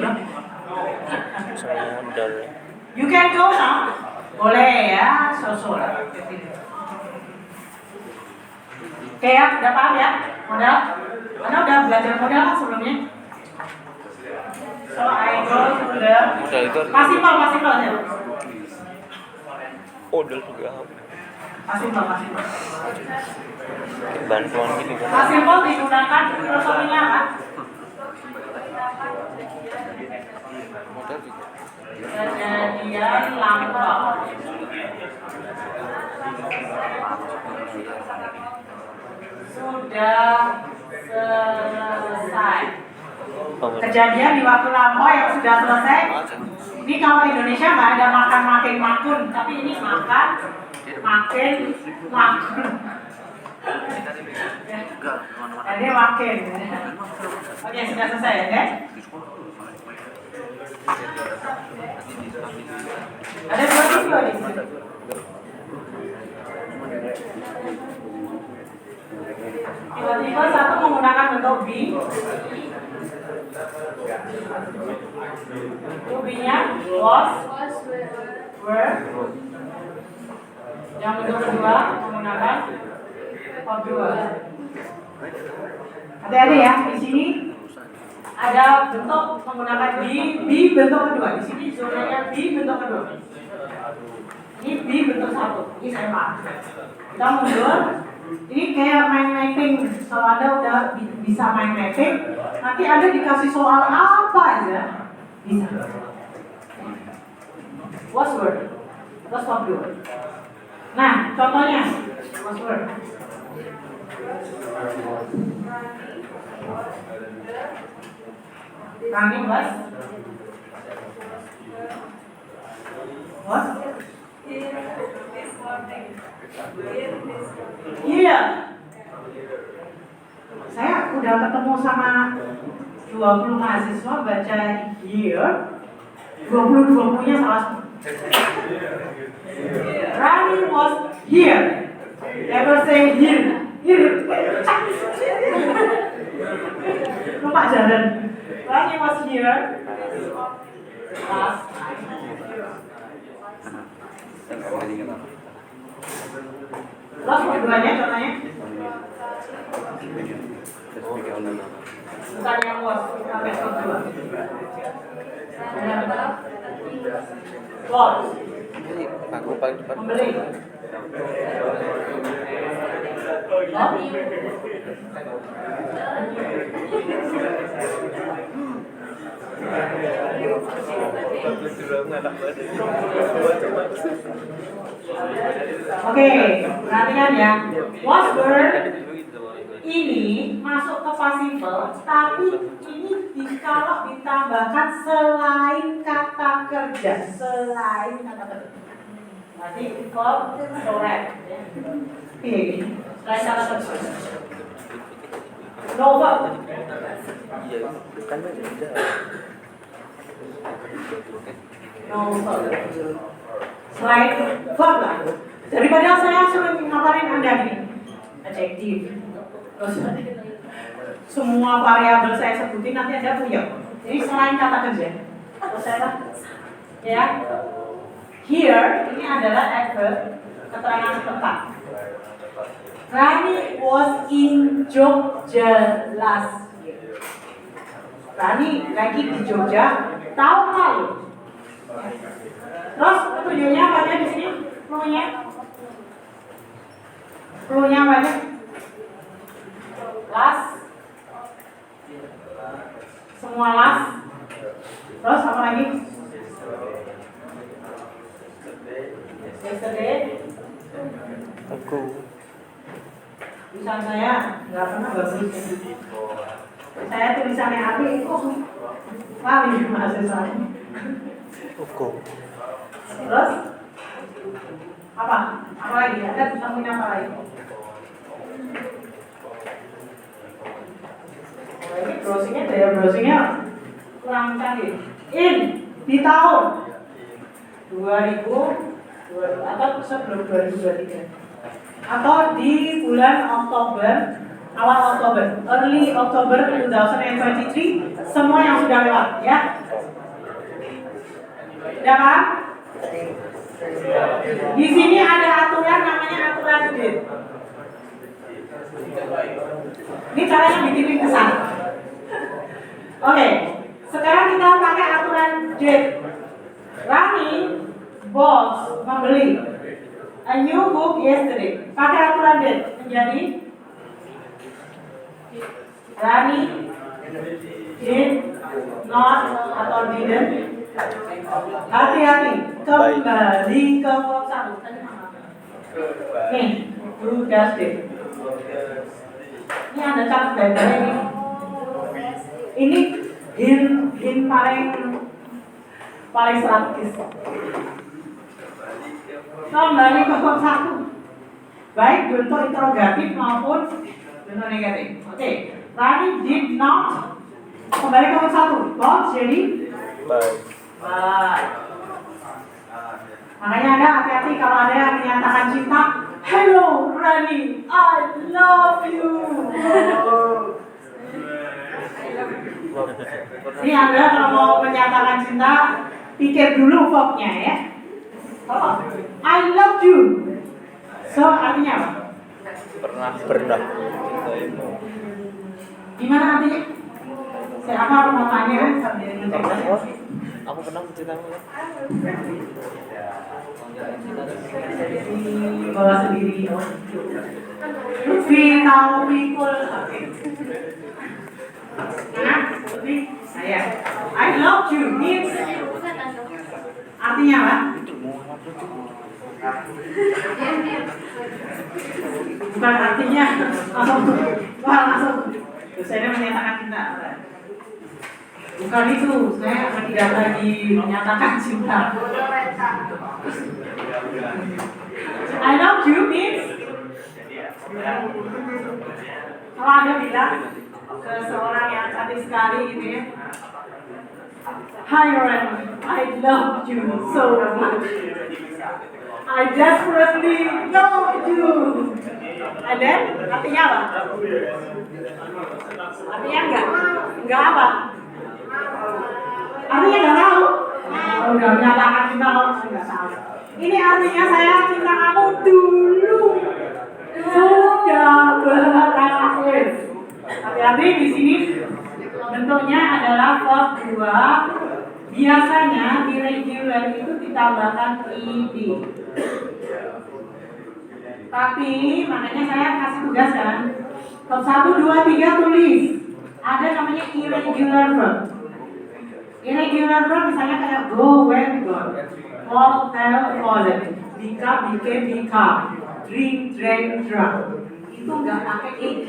You can go now. Boleh ya, so-so lah. Oke ya, udah paham ya? Modal? Anda udah belajar modal kan sebelumnya? So I go to the masih ya? Modal juga. Masih. Bantuan gitu kan. Masih digunakan filosofinya apa? Kejadian lampau. Sudah selesai. kejadian di waktu lampau yang sudah selesai. Ini kalau Indonesia nggak ada makan makin makun, tapi ini makan makin makun. Ini makin. Oke, sudah selesai ya, kan? Ada dua video di sini. Tiba-tiba satu menggunakan bentuk B. B-nya was, were. Yang bentuk kedua menggunakan verb 2. Hati-hati ya, di sini ada bentuk menggunakan B bentuk kedua. Di sini zonanya B bentuk kedua. Ini B bentuk satu. Ini saya paham. Kita mundur. Ini kayak main mapping. Kalau Anda udah bisa main mapping, nanti Anda dikasih soal apa aja bisa. Was word. Terus verb 2. Nah, contohnya was word. Rani was iya. Saya udah ketemu sama 20 mahasiswa baca here, 20-20-nya salah semua. Rani was here. Never say here. Here. Lupa jalan. Rani was here last night. Terus keduanya contohnya? Bukan yang was, sampai kedua. Was. Membeli. Oke, perhatikan ya. Was word ini masuk ke participle, tapi ini kalau ditambahkan selain kata kerja, Berarti verb correct. Oke, selain kata kerja. No verb. No verb. Selain verb lah. Daripada saya sering ngapain Anda gini, adjektif. Terus semua variabel saya sebutin nanti Anda punya. Jadi selain kata kerja. Terus saya ya. Here ini adalah adverb keterangan tempat. Rani was in Jogja last year. Rani lagi di Jogja tahun lalu. Terus petunjuknya apa aja di sini? Clue-nya apa aja? Last. Semua last. Terus apa lagi? Yesterday. Aku. Tulisan saya nggak pernah bagus. Saya tulisannya api kok lali mahasiswanya. Aku. Terus apa? Apa lagi? Ada temuin apa lagi? Ini browsingnya, daya browsingnya kurang canggih. In di tahun 2000 atau sebelum 2023 atau di bulan Oktober, awal Oktober, early Oktober 2023, semua yang sudah lewat ya. Udah kan? Di sini ada aturan namanya aturan date. Ini caranya bikin ringkesan. Oke, sekarang kita pakai aturan date. Rani bought membeli a new book yesterday. Pakai aturan date menjadi Rani did not atau didn't. Hati-hati, kembali ke verb 1. Nih, who does it? Ini ada catat baik-baik ini. Ini Hint paling strategis. Kembali ke bab 1. Baik bentuk interrogatif maupun bentuk negatif. Oke, Rani did not. Kembali ke bab 1. Bob jadi Baik. baik. Makanya Anda hati-hati kalau ada yang menyatakan cinta. Hello Rani, I love you. Ini Anda kalau mau menyatakan cinta, pikir dulu verbnya ya. Oh, I love you. So artinya apa? Pernah. Gimana artinya? Saya apa mau tanya kan sambil Oh, aku pernah menceritakan. bawa sendiri. Lutfi tahu pikul. Nah, Lutfi, saya. I love you means artinya apa? Bukan artinya langsung. Saya menyatakan cinta. Bukan itu, saya tidak lagi menyatakan cinta. I love you means kalau Anda bilang ke seorang yang cantik sekali gitu ya, hi Ren, I love you so much. I desperately love you. And then artinya apa? Artinya enggak apa? Artinya enggak tahu. Udah menyatakan cinta kalau enggak tahu. Ini artinya saya cinta kamu dulu. Sudah berakhir. Hati-hati di sini bentuknya adalah verb 2. Biasanya irregular itu ditambahkan ed. Tapi makanya saya kasih tugas kan. Verb 1, 2, 3 tulis. Ada namanya irregular verb. Irregular verb misalnya kayak go, went, gone. Fall, fell, fallen. Become, became, become. Drink, drank, drunk. Itu nggak pakai ed.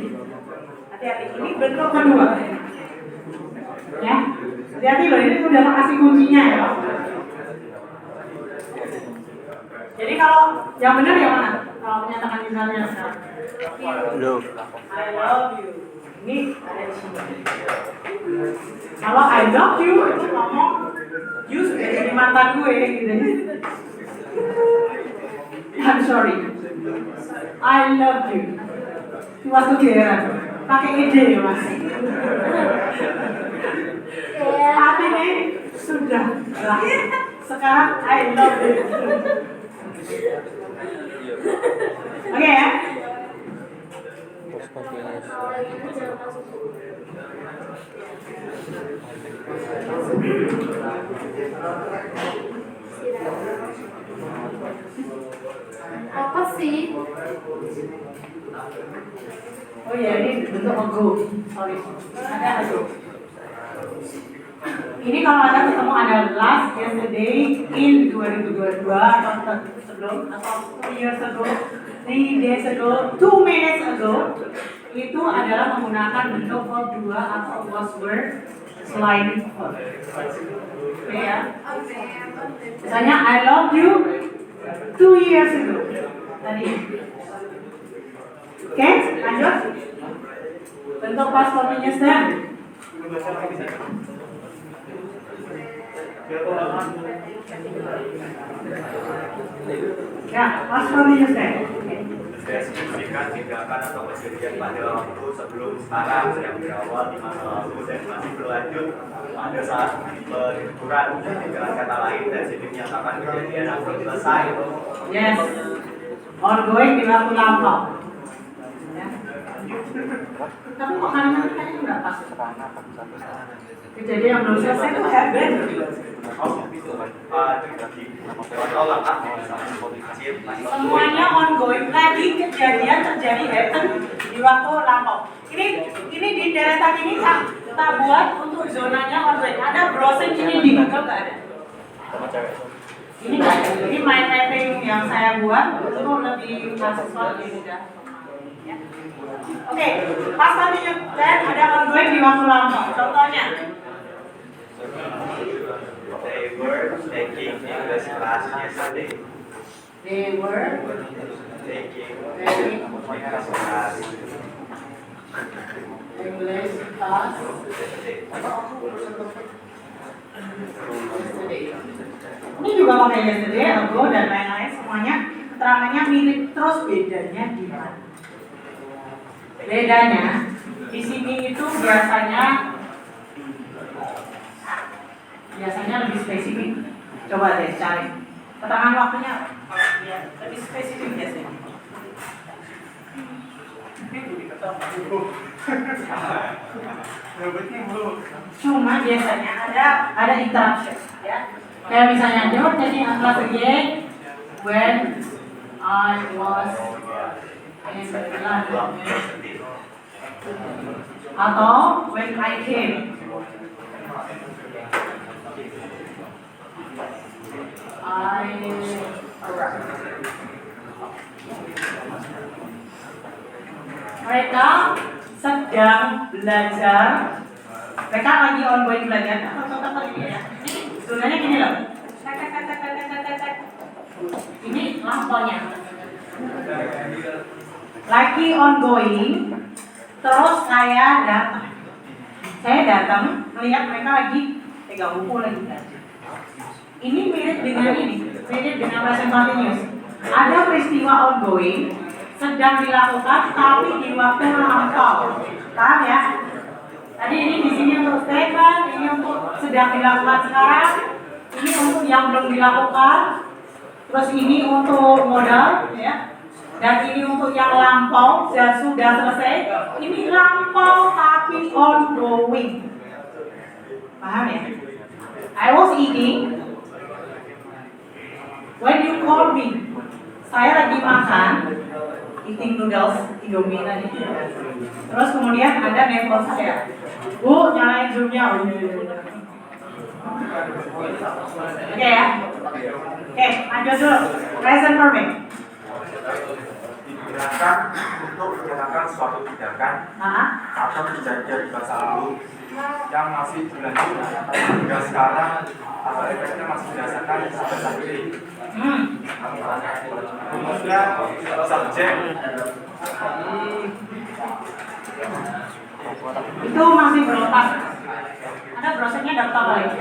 Hati-hati, ini bentuk kedua. Ya, hati-hati loh, ini udah tak kasih kuncinya ya. Jadi kalau yang benar yang mana? Kalau menyatakan misalnya Love. I love you. Ini ada di sini. Kalau I love you itu ngomong you sudah jadi mantan gue gitu. I'm sorry. I love you. Itu waktu kegeeran. Pakai ide ya mas. Artinya sudah. Sekarang I love you. Oke ya. Apa sih? Oh ya, ini bentuk ago. Sorry. Ada ago. Ini kalau Anda ketemu ada last yesterday in 2022 atau sebelum atau 2 years ago, 3 days ago, 2 minutes ago, itu adalah menggunakan bentuk verb 2 atau was word selain verb. Oke ya. Misalnya I love you 2 years ago. Tadi. Oke, lanjut. Bentuk past continuous tense. Ya, past continuous tense. Mendefinisikan tindakan atau kejadian pada waktu sebelum sekarang yang berawal di masa lalu dan masih berlanjut pada saat penuturan. Dengan kata lain, tense ini menyatakan kejadian yang belum selesai. Yes. Ongoing di waktu lampau. Ya. Tapi kok kalimat kayaknya nggak pas. Kejadian yang belum selesai itu happen. Semuanya ongoing, lagi kejadian terjadi happen di waktu lampau. Ini di deretan ini tak buat untuk zonanya ongoing. Ada browsing ini di Google nggak ada? Ini nggak ada. Ini mind mapping yang saya buat itu lebih mahasiswa lebih mudah. Ya. Oke, pas tadi ada ongoing di waktu lampau. Contohnya, They were taking English class yesterday. They were Taking taking English class English class yesterday. yesterday. Ini juga pakai yesterday, ago, dan lain-lain semuanya keterangannya mirip, terus bedanya di mana? Bedanya di sini itu biasanya lebih spesifik. Coba deh cari keterangan waktunya lebih spesifik biasanya. Cuma biasanya ada interruption, ya. Kayak misalnya you're taking a class again when I was in London, atau when I came. I arrived. Mereka sedang belajar. Mereka lagi ongoing belajar. Contoh ini ya. Sebenarnya gini loh. Ini lampunya. Lagi ongoing. Terus saya datang melihat mereka lagi pegang buku lagi belajar. Ini mirip dengan present continuous. Ada peristiwa ongoing sedang dilakukan tapi di waktu lampau. Paham ya? Tadi ini di sini untuk statement, ini untuk sedang dilakukan sekarang, ini untuk yang belum dilakukan, terus ini untuk modal, ya. Dan ini untuk yang lampau dan sudah selesai. Ini lampau tapi ongoing. Paham ya? I was eating. When you call me, saya lagi makan, eating noodles, Indomie tadi. Terus kemudian ada nelpon saya, Bu, nyalain zoomnya. Oke ya? Oke, lanjut dulu. Present perfect. Digunakan untuk menyatakan suatu tindakan atau kejadian di masa lalu yang masih berlanjut hingga sekarang atau efeknya masih dirasakan sampai saat ini. Rumusnya subjek. Itu masih berlepas. Ada brosurnya dapat apa lagi?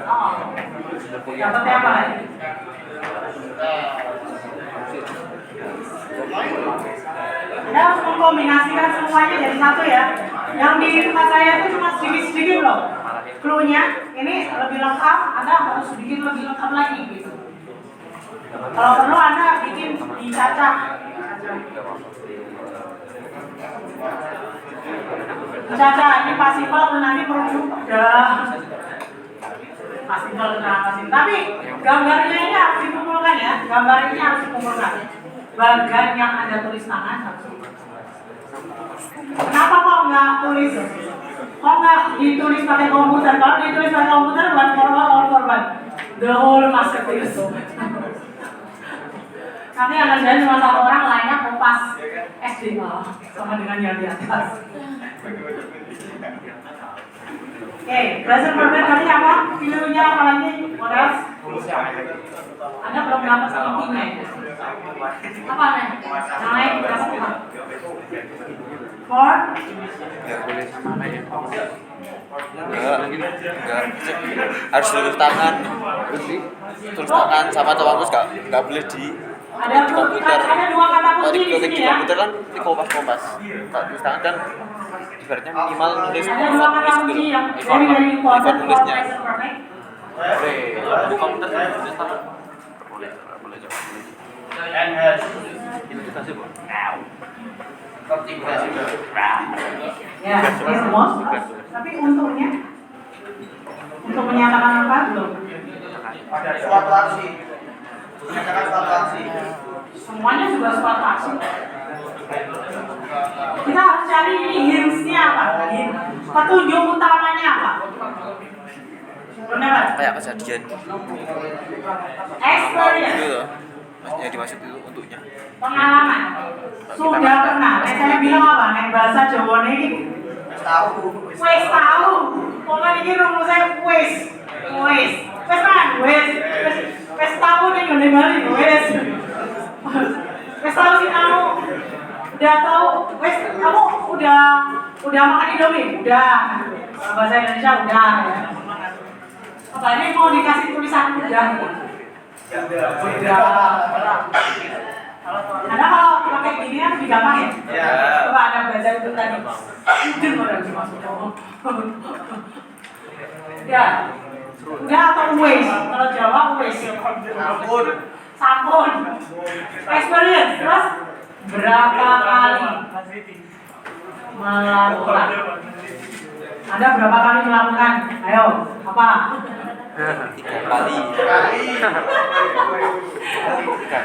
Oh, dapatnya apa lagi? Anda harus mengkombinasikan semuanya jadi satu ya. Yang di tempat saya itu cuma sedikit-sedikit loh. Clue-nya ini lebih lengkap, Anda harus bikin lebih lengkap lagi gitu. Kalau perlu Anda bikin dicacah. Dicacah, ini pasifal nanti perlu udah. Pasifal dan pasif. Tapi gambarnya ini harus dikumpulkan ya. Gambar ini harus dikumpulkan. Bagian yang Anda tulis tangan harus dikumpulkan. Kenapa kok nggak tulis? Kok nggak ditulis pakai komputer? Kalau ditulis pakai komputer, buat forward or forward, the whole masterpiece. Nanti akan jadi cuma satu orang, lainnya kopas SD sama dengan yang di atas. Oke, present perfect tadi apa? Clue-nya apa lagi? What else? Anda belum dapat intinya ya? Apa nih? Yang lain berapa? For? Enggak. Harus tulis tangan. Tulis tangan sama terus nggak boleh di komputer. Ada dua kata kunci di sini di ya. komputer kan di kompas. Tak tulis tangan kan ibaratnya minimal nulis. Ada dua kata kunci yang very important for nulisnya. present perfect. Di komputer tulis tangan. Boleh coba. Investasi Bu. Ya, ini semua. Tapi untungnya untuk menyatakan apa belum? Ada suatu aksi. Menyatakan suatu aksi. Semuanya juga suatu aksi. Kita harus cari ini hints-nya apa? Petunjuk utamanya apa? Benar? Kayak kejadian. Experience. Itu loh. Maksudnya dimaksud itu untuknya. Pengalaman. Sudah pernah. Saya bilang apa? Nek bahasa Jawa ini. Tahu. Wes tahu. Pokoknya ini rumusnya wis tahu nih gede banget wis tahu sih kamu udah tahu kamu udah makan Indomie udah bahasa Indonesia udah ya. Apa ini mau dikasih tulisan udah ada kalau pakai gini kan lebih gampang ya? Iya. Coba Anda baca itu tadi. Mungkin orang masuk. Ya. Udah atau wes? Kalau Jawa wes. Sampun. Experience. Terus berapa kali melakukan? Anda berapa kali melakukan? Ayo, apa? 3 kali.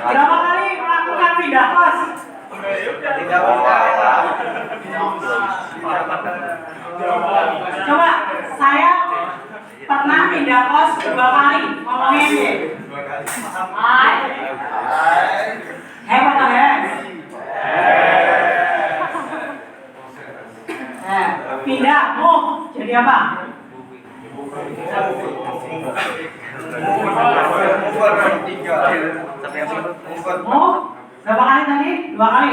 Berapa kali melakukan pindah kos? Coba, saya pernah pindah kos 2 kali. Ngomongin deh. Hai. Have atau has? Pindah, move. Jadi apa? Move. Berapa kali tadi? 2 kali.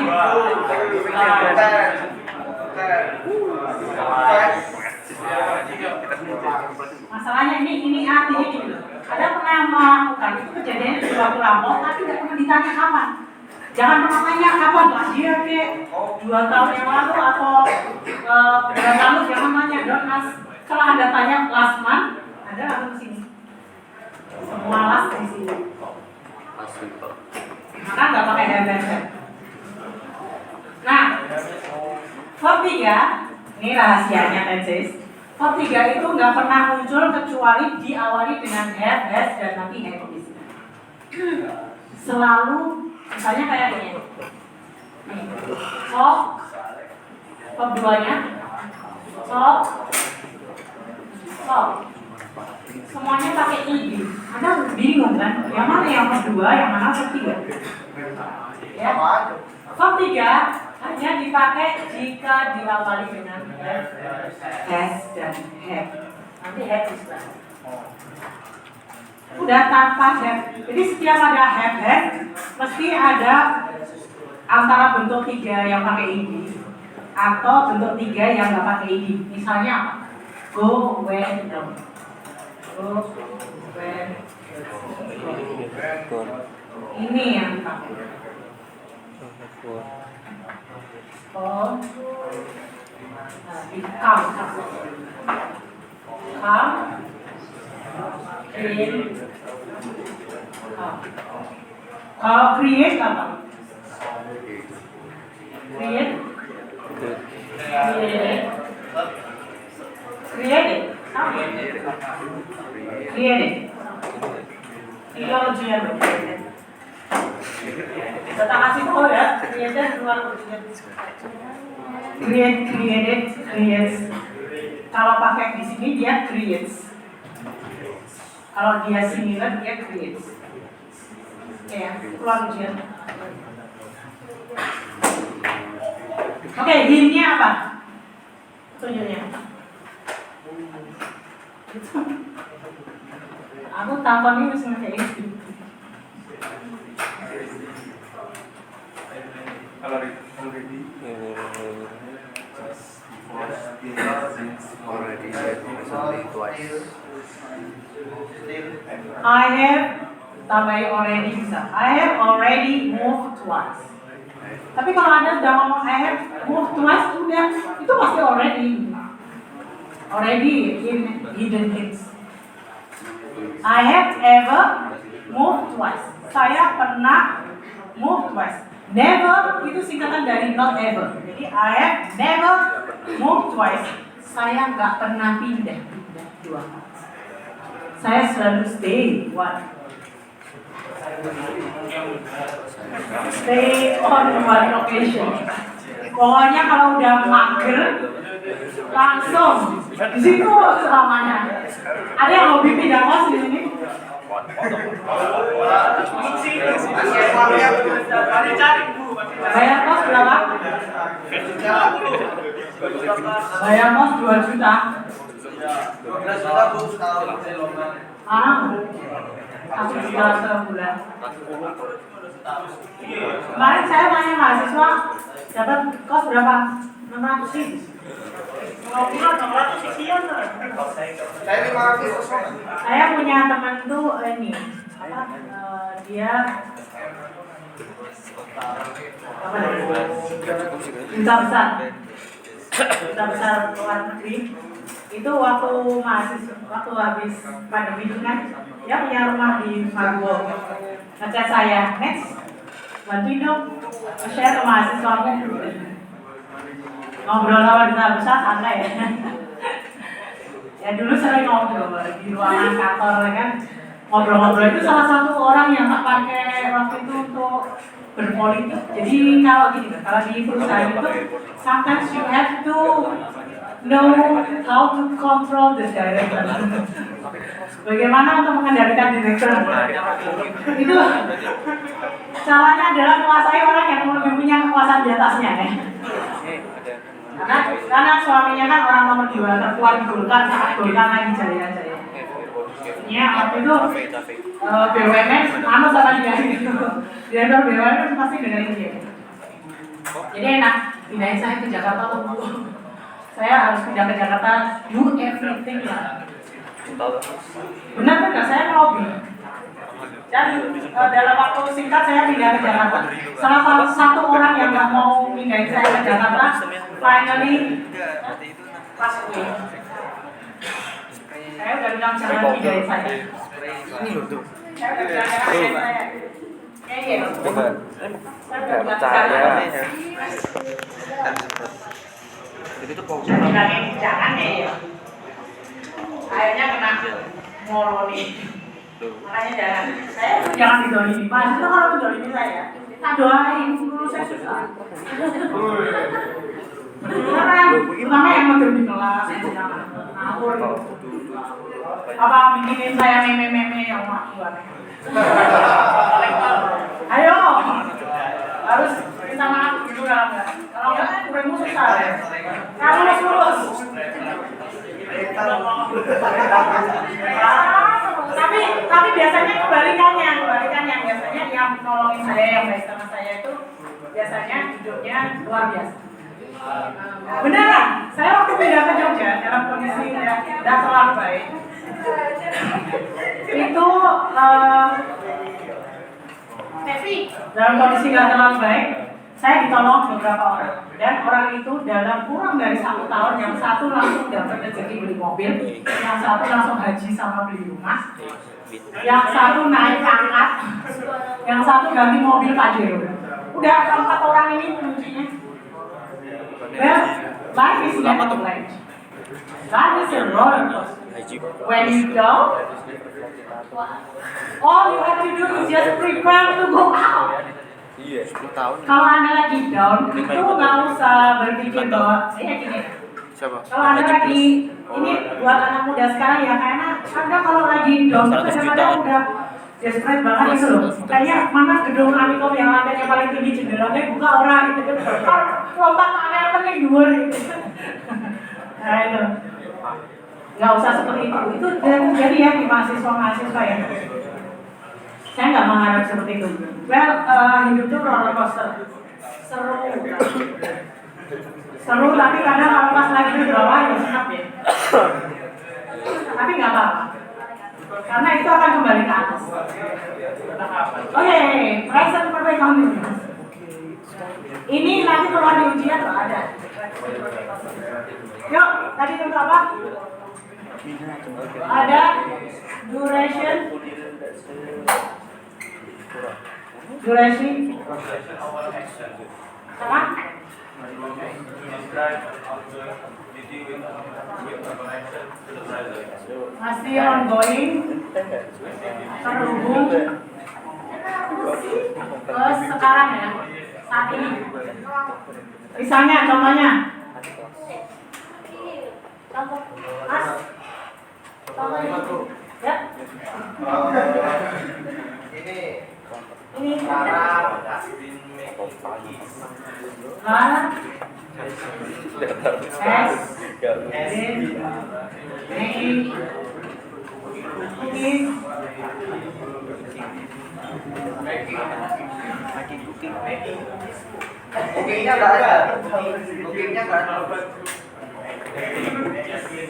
Masalahnya ini artinya gitu. Ada pernah melakukan itu kejadiannya di waktu lampau, tapi tidak pernah ditanya kapan. Jangan pernah tanya kapan last year kek, 2 tahun yang lalu atau bulan lalu, jangan tanya. Don't ask. Kalau Anda tanya last month, Anda langsung ke sini. Semua last di sini. Maka nggak pakai have. Nah, verb 3, ini rahasianya tenses. Verb 3 itu nggak pernah muncul kecuali diawali dengan have, has, dan nanti have di sini. Selalu, misalnya kayak gini. Nih, so, verb 2-nya, so, semuanya pakai id. Anda bingung kan? Yang mana yang kedua, yang mana ketiga? Ya. Verb 3 hanya dipakai jika diawali dengan have, has, dan have. Nanti have di sebelah. Udah tanpa have. Jadi setiap ada have, has, mesti ada antara bentuk 3 yang pakai id atau bentuk 3 yang nggak pakai id. Misalnya apa? Go, when, go. Go, when, go. Ini yang dipakai. Oh, come, create, kalau create apa? Create. Ideologi yang berbeda. Kita kasih tahu ya, created keluar created, creates. Kalau pakai di sini dia creates. Kalau dia similar dia creates. Ya, keluar ujian. Oke, hintnya apa? Tunjuknya. Aku takon ini mesti kayak gitu. I have tambahin already bisa. I have already moved twice. Tapi kalau Anda sudah ngomong I have moved twice, udah itu pasti already in hidden hints. I have ever moved twice. Saya pernah move twice. Never itu singkatan dari not ever. Jadi I have never moved twice. Saya nggak pernah pindah 2 kali. Saya selalu stay one. Stay on one location. Pokoknya kalau udah mager langsung di situ selamanya. Ada yang hobi pindah kos di sini? Bayar kos berapa? Bayar kos 2 juta. 1 juta sebulan. Kemarin saya tanya mahasiswa dapat kos berapa? 600.000. Kalau bilang 600 isian. Saya punya teman tuh ini dia duta besar luar negeri. Itu waktu habis pandemi itu kan dia punya rumah di Margo. Ngechat saya, next bantuin dong share ke mahasiswamu. Ngobrol sama duta besar santai ya. Ya dulu sering ngobrol di ruangan kantor kan. Ngobrol-ngobrol itu salah satu orang yang tak pakai waktu itu untuk berpolitik. Jadi kalau gini, kalau di perusahaan itu sometimes you have to know how to control the director. Bagaimana untuk mengendalikan direktur? Itu caranya adalah menguasai orang yang lebih punya kekuasaan di atasnya ya. Karena suaminya kan orang nomor 2 terkuat di Golkar saat Golkar lagi jaya-jaya. Ya waktu itu BUMN sama dia gitu. Direktur BUMN pasti dengerin dia. Jadi enak, pindahin saya ke Jakarta tuh. Saya harus pindah ke Jakarta, do everything lah. Benar, saya ngelobi. Dan dalam waktu singkat saya pindah ke Jakarta. Salah satu orang yang nggak mau pindahin saya ke Jakarta, finally pas gue. Saya udah bilang jangan pindahin saya. Ini loh tuh. Saya udah bilang jangan pindahin saya. Kayak gitu. Nggak percaya. Jadi itu kok bilangin jangan ya. Akhirnya kena ngoloni. Makanya jangan didolimi. Mas itu kalau didolimi saya, tak doain lulus saya susah. Beneran, terutama yang model di kelas, ngawur. Apa bikinin saya meme-meme yang makluan. Ayo, harus minta maaf dulu kalau enggak kan udah susah ya. Kamu lulus. Tapi biasanya kebalikannya biasanya yang nolongin saya yang baik sama saya itu biasanya hidupnya luar biasa. Beneran, saya waktu pindah ke Jogja dalam kondisi tidak terlalu baik. Itu dalam kondisi tidak terlalu baik, saya ditolong beberapa orang. Dan orang itu dalam kurang dari 1 tahun, yang satu langsung dapat rezeki beli mobil, yang satu langsung haji sama beli rumah, yang satu naik pangkat, yang satu ganti mobil Pajero. Udah 4 orang ini kuncinya. Well, life is never blank. Life is a roller coaster. When you go, all you have to do is just prepare to go out. Iya, 10 tahun. Kalau Anda lagi down, itu nggak usah berpikir bahwa gini. Siapa? Kalau Anda lagi ini buat anak muda sekarang ya, karena Anda kalau lagi down itu kadang-kadang udah desperate banget gitu loh. Kayak mana gedung Amikom yang lantainya paling tinggi jendelanya buka orang gitu kan. Lompat tangan apa nih dua gitu. Nah itu. Nggak usah seperti itu. Itu jadi ya di mahasiswa ya. Saya nggak mengharap seperti itu. Well, hidup itu roller coaster. Seru tapi kadang kalau pas lagi di bawah ya senap ya. Tapi nggak apa-apa. Karena itu akan kembali ke atas. Oke, present perfect continuous. Ini nanti keluar di ujian loh ada. Yuk, tadi itu apa? Ada duration. Sama? Masih ongoing, terhubung. Terus sekarang ya, saat ini. Misalnya, contohnya. Contoh, Mas. Contoh ini. Ya. Ini. Nah, Bookingnya nggak ada. Bookingnya nggak ada.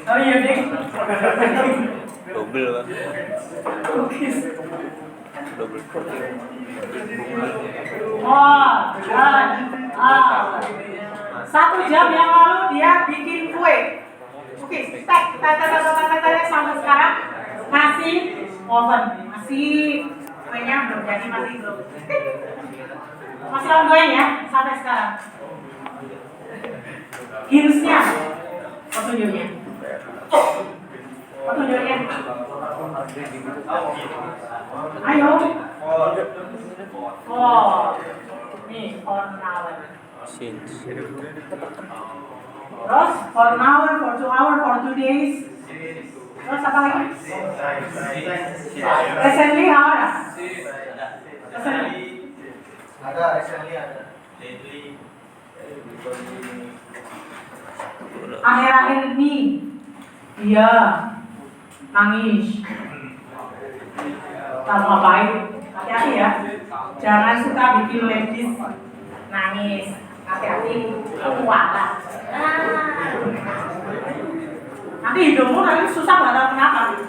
Oh iya deh. Double, Pak. Double protein. Oh, dan 1 jam yang lalu dia bikin kue. Oke, sampai sekarang masih oven, masih kuenya belum jadi, masih ongoing ya sampai sekarang. Hintsnya, petunjuknya. Ayo. Oh, nih for an hour. Since. Terus for an hour, for 2 hours, for 2 days. Terus apa lagi? Recently how ada? Ada, recently ada. Akhir-akhir ini dia nangis. Kamu ngapain? Hati-hati ya. Jangan suka bikin ladies nangis. Hati-hati, kamu waras. Nanti hidungmu nanti susah nggak tahu kenapa.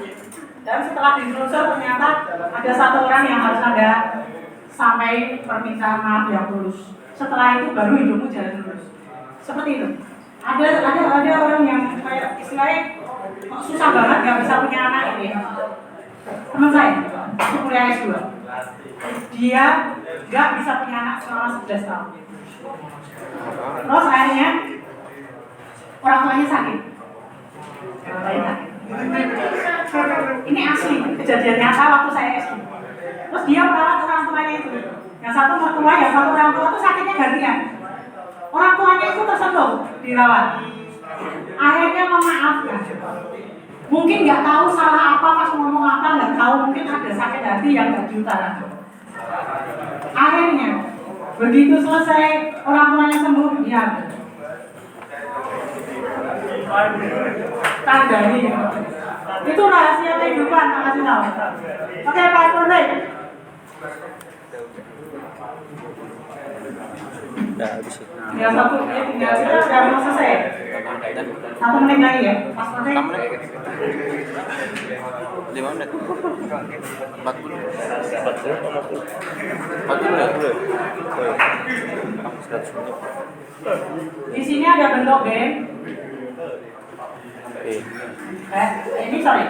Dan setelah ditelusur ternyata ada 1 orang yang harus ada sampai permintaan maaf yang tulus. Setelah itu baru hidungmu jalan terus. Seperti itu. Ada orang yang kayak istilahnya susah banget nggak bisa punya anak ini. Teman saya, kuliah S2. Dia nggak bisa punya anak selama 11 tahun. Terus akhirnya orang tuanya sakit. Ini asli, kejadian nyata waktu saya SD. Terus dia merawat orang tuanya itu. Yang satu mertua, yang satu orang tua itu sakitnya gantian. Orang tuanya itu tersentuh, dirawat. Akhirnya memaafkan. Mungkin nggak tahu salah apa pas ngomong apa, nggak tahu, mungkin ada sakit hati yang nggak diutarakan. Akhirnya begitu selesai orang tuanya sembuh, dia tandani. Itu rahasia kehidupan, tak kasih tahu. Oke, Pak Purni. Udah habis itu. Tinggal 1 menit, tinggal sudah mau selesai. 1 menit lagi ya, Pak Purni. 5 menit. 40 ya? 100 menit. Di sini ada bentuk band. Ini sorry,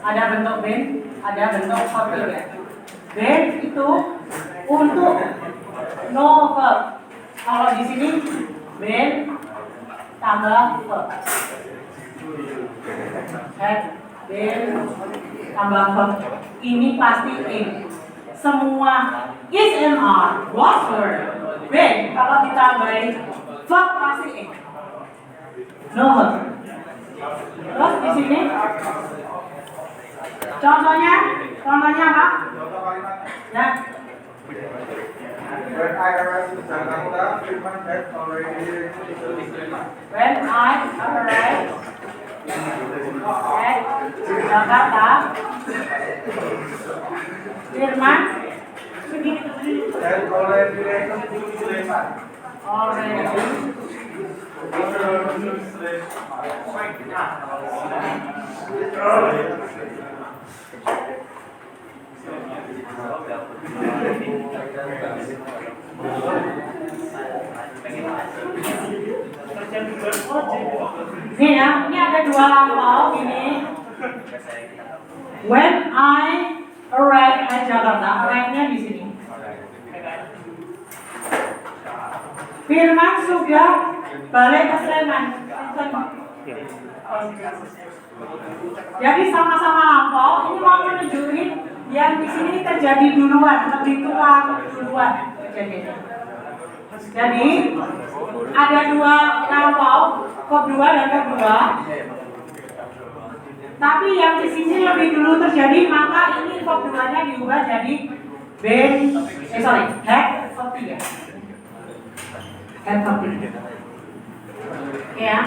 ada bentuk band, ada bentuk hotel. Band itu untuk novel. Kalau di sini band tambah verb. Band tambah verb. Ini pasti in. Semua is and are, was were. Band kalau ditambahin verb pasti in. Novel. Terus di sini contohnya apa? Ya. When I arrived in Jakarta, Firman had already When I arrived at Jakarta, Firman had already written to Sulaiman. Nih ya, ini ada 2 lampau ini. When I arrived at Jakarta, arrive-nya di sini. Firman sudah balik ke Sleman. Jadi sama-sama lampau. Ini mau menunjukin yang di sini terjadi duluan, lebih tua duluan kejadiannya. Jadi ada 2 lampau, verb 2 dan verb 2. Tapi yang di sini lebih dulu terjadi, maka ini verb 2-nya diubah jadi had verb 3. Had verb 3. Ya.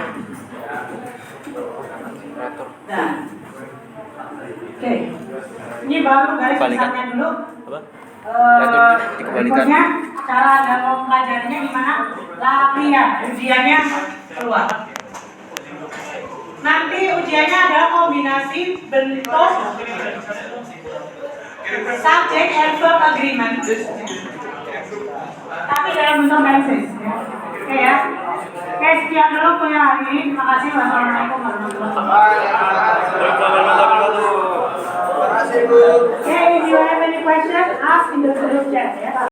Nah. Oke. Ini baru garis Kembalikan. besarnya dulu. Apa? Dikembalikan. Berikutnya cara dalam mempelajarinya gimana? Latihan, ujiannya keluar. Nanti ujiannya adalah kombinasi bentuk subject and verb agreement. Tapi dalam bentuk tenses. Oke ya. Oke, sekian dulu kuliah hari ini. Terima kasih. Wassalamualaikum warahmatullahi wabarakatuh. Okay, if you have any questions, ask in the group chat. Yeah.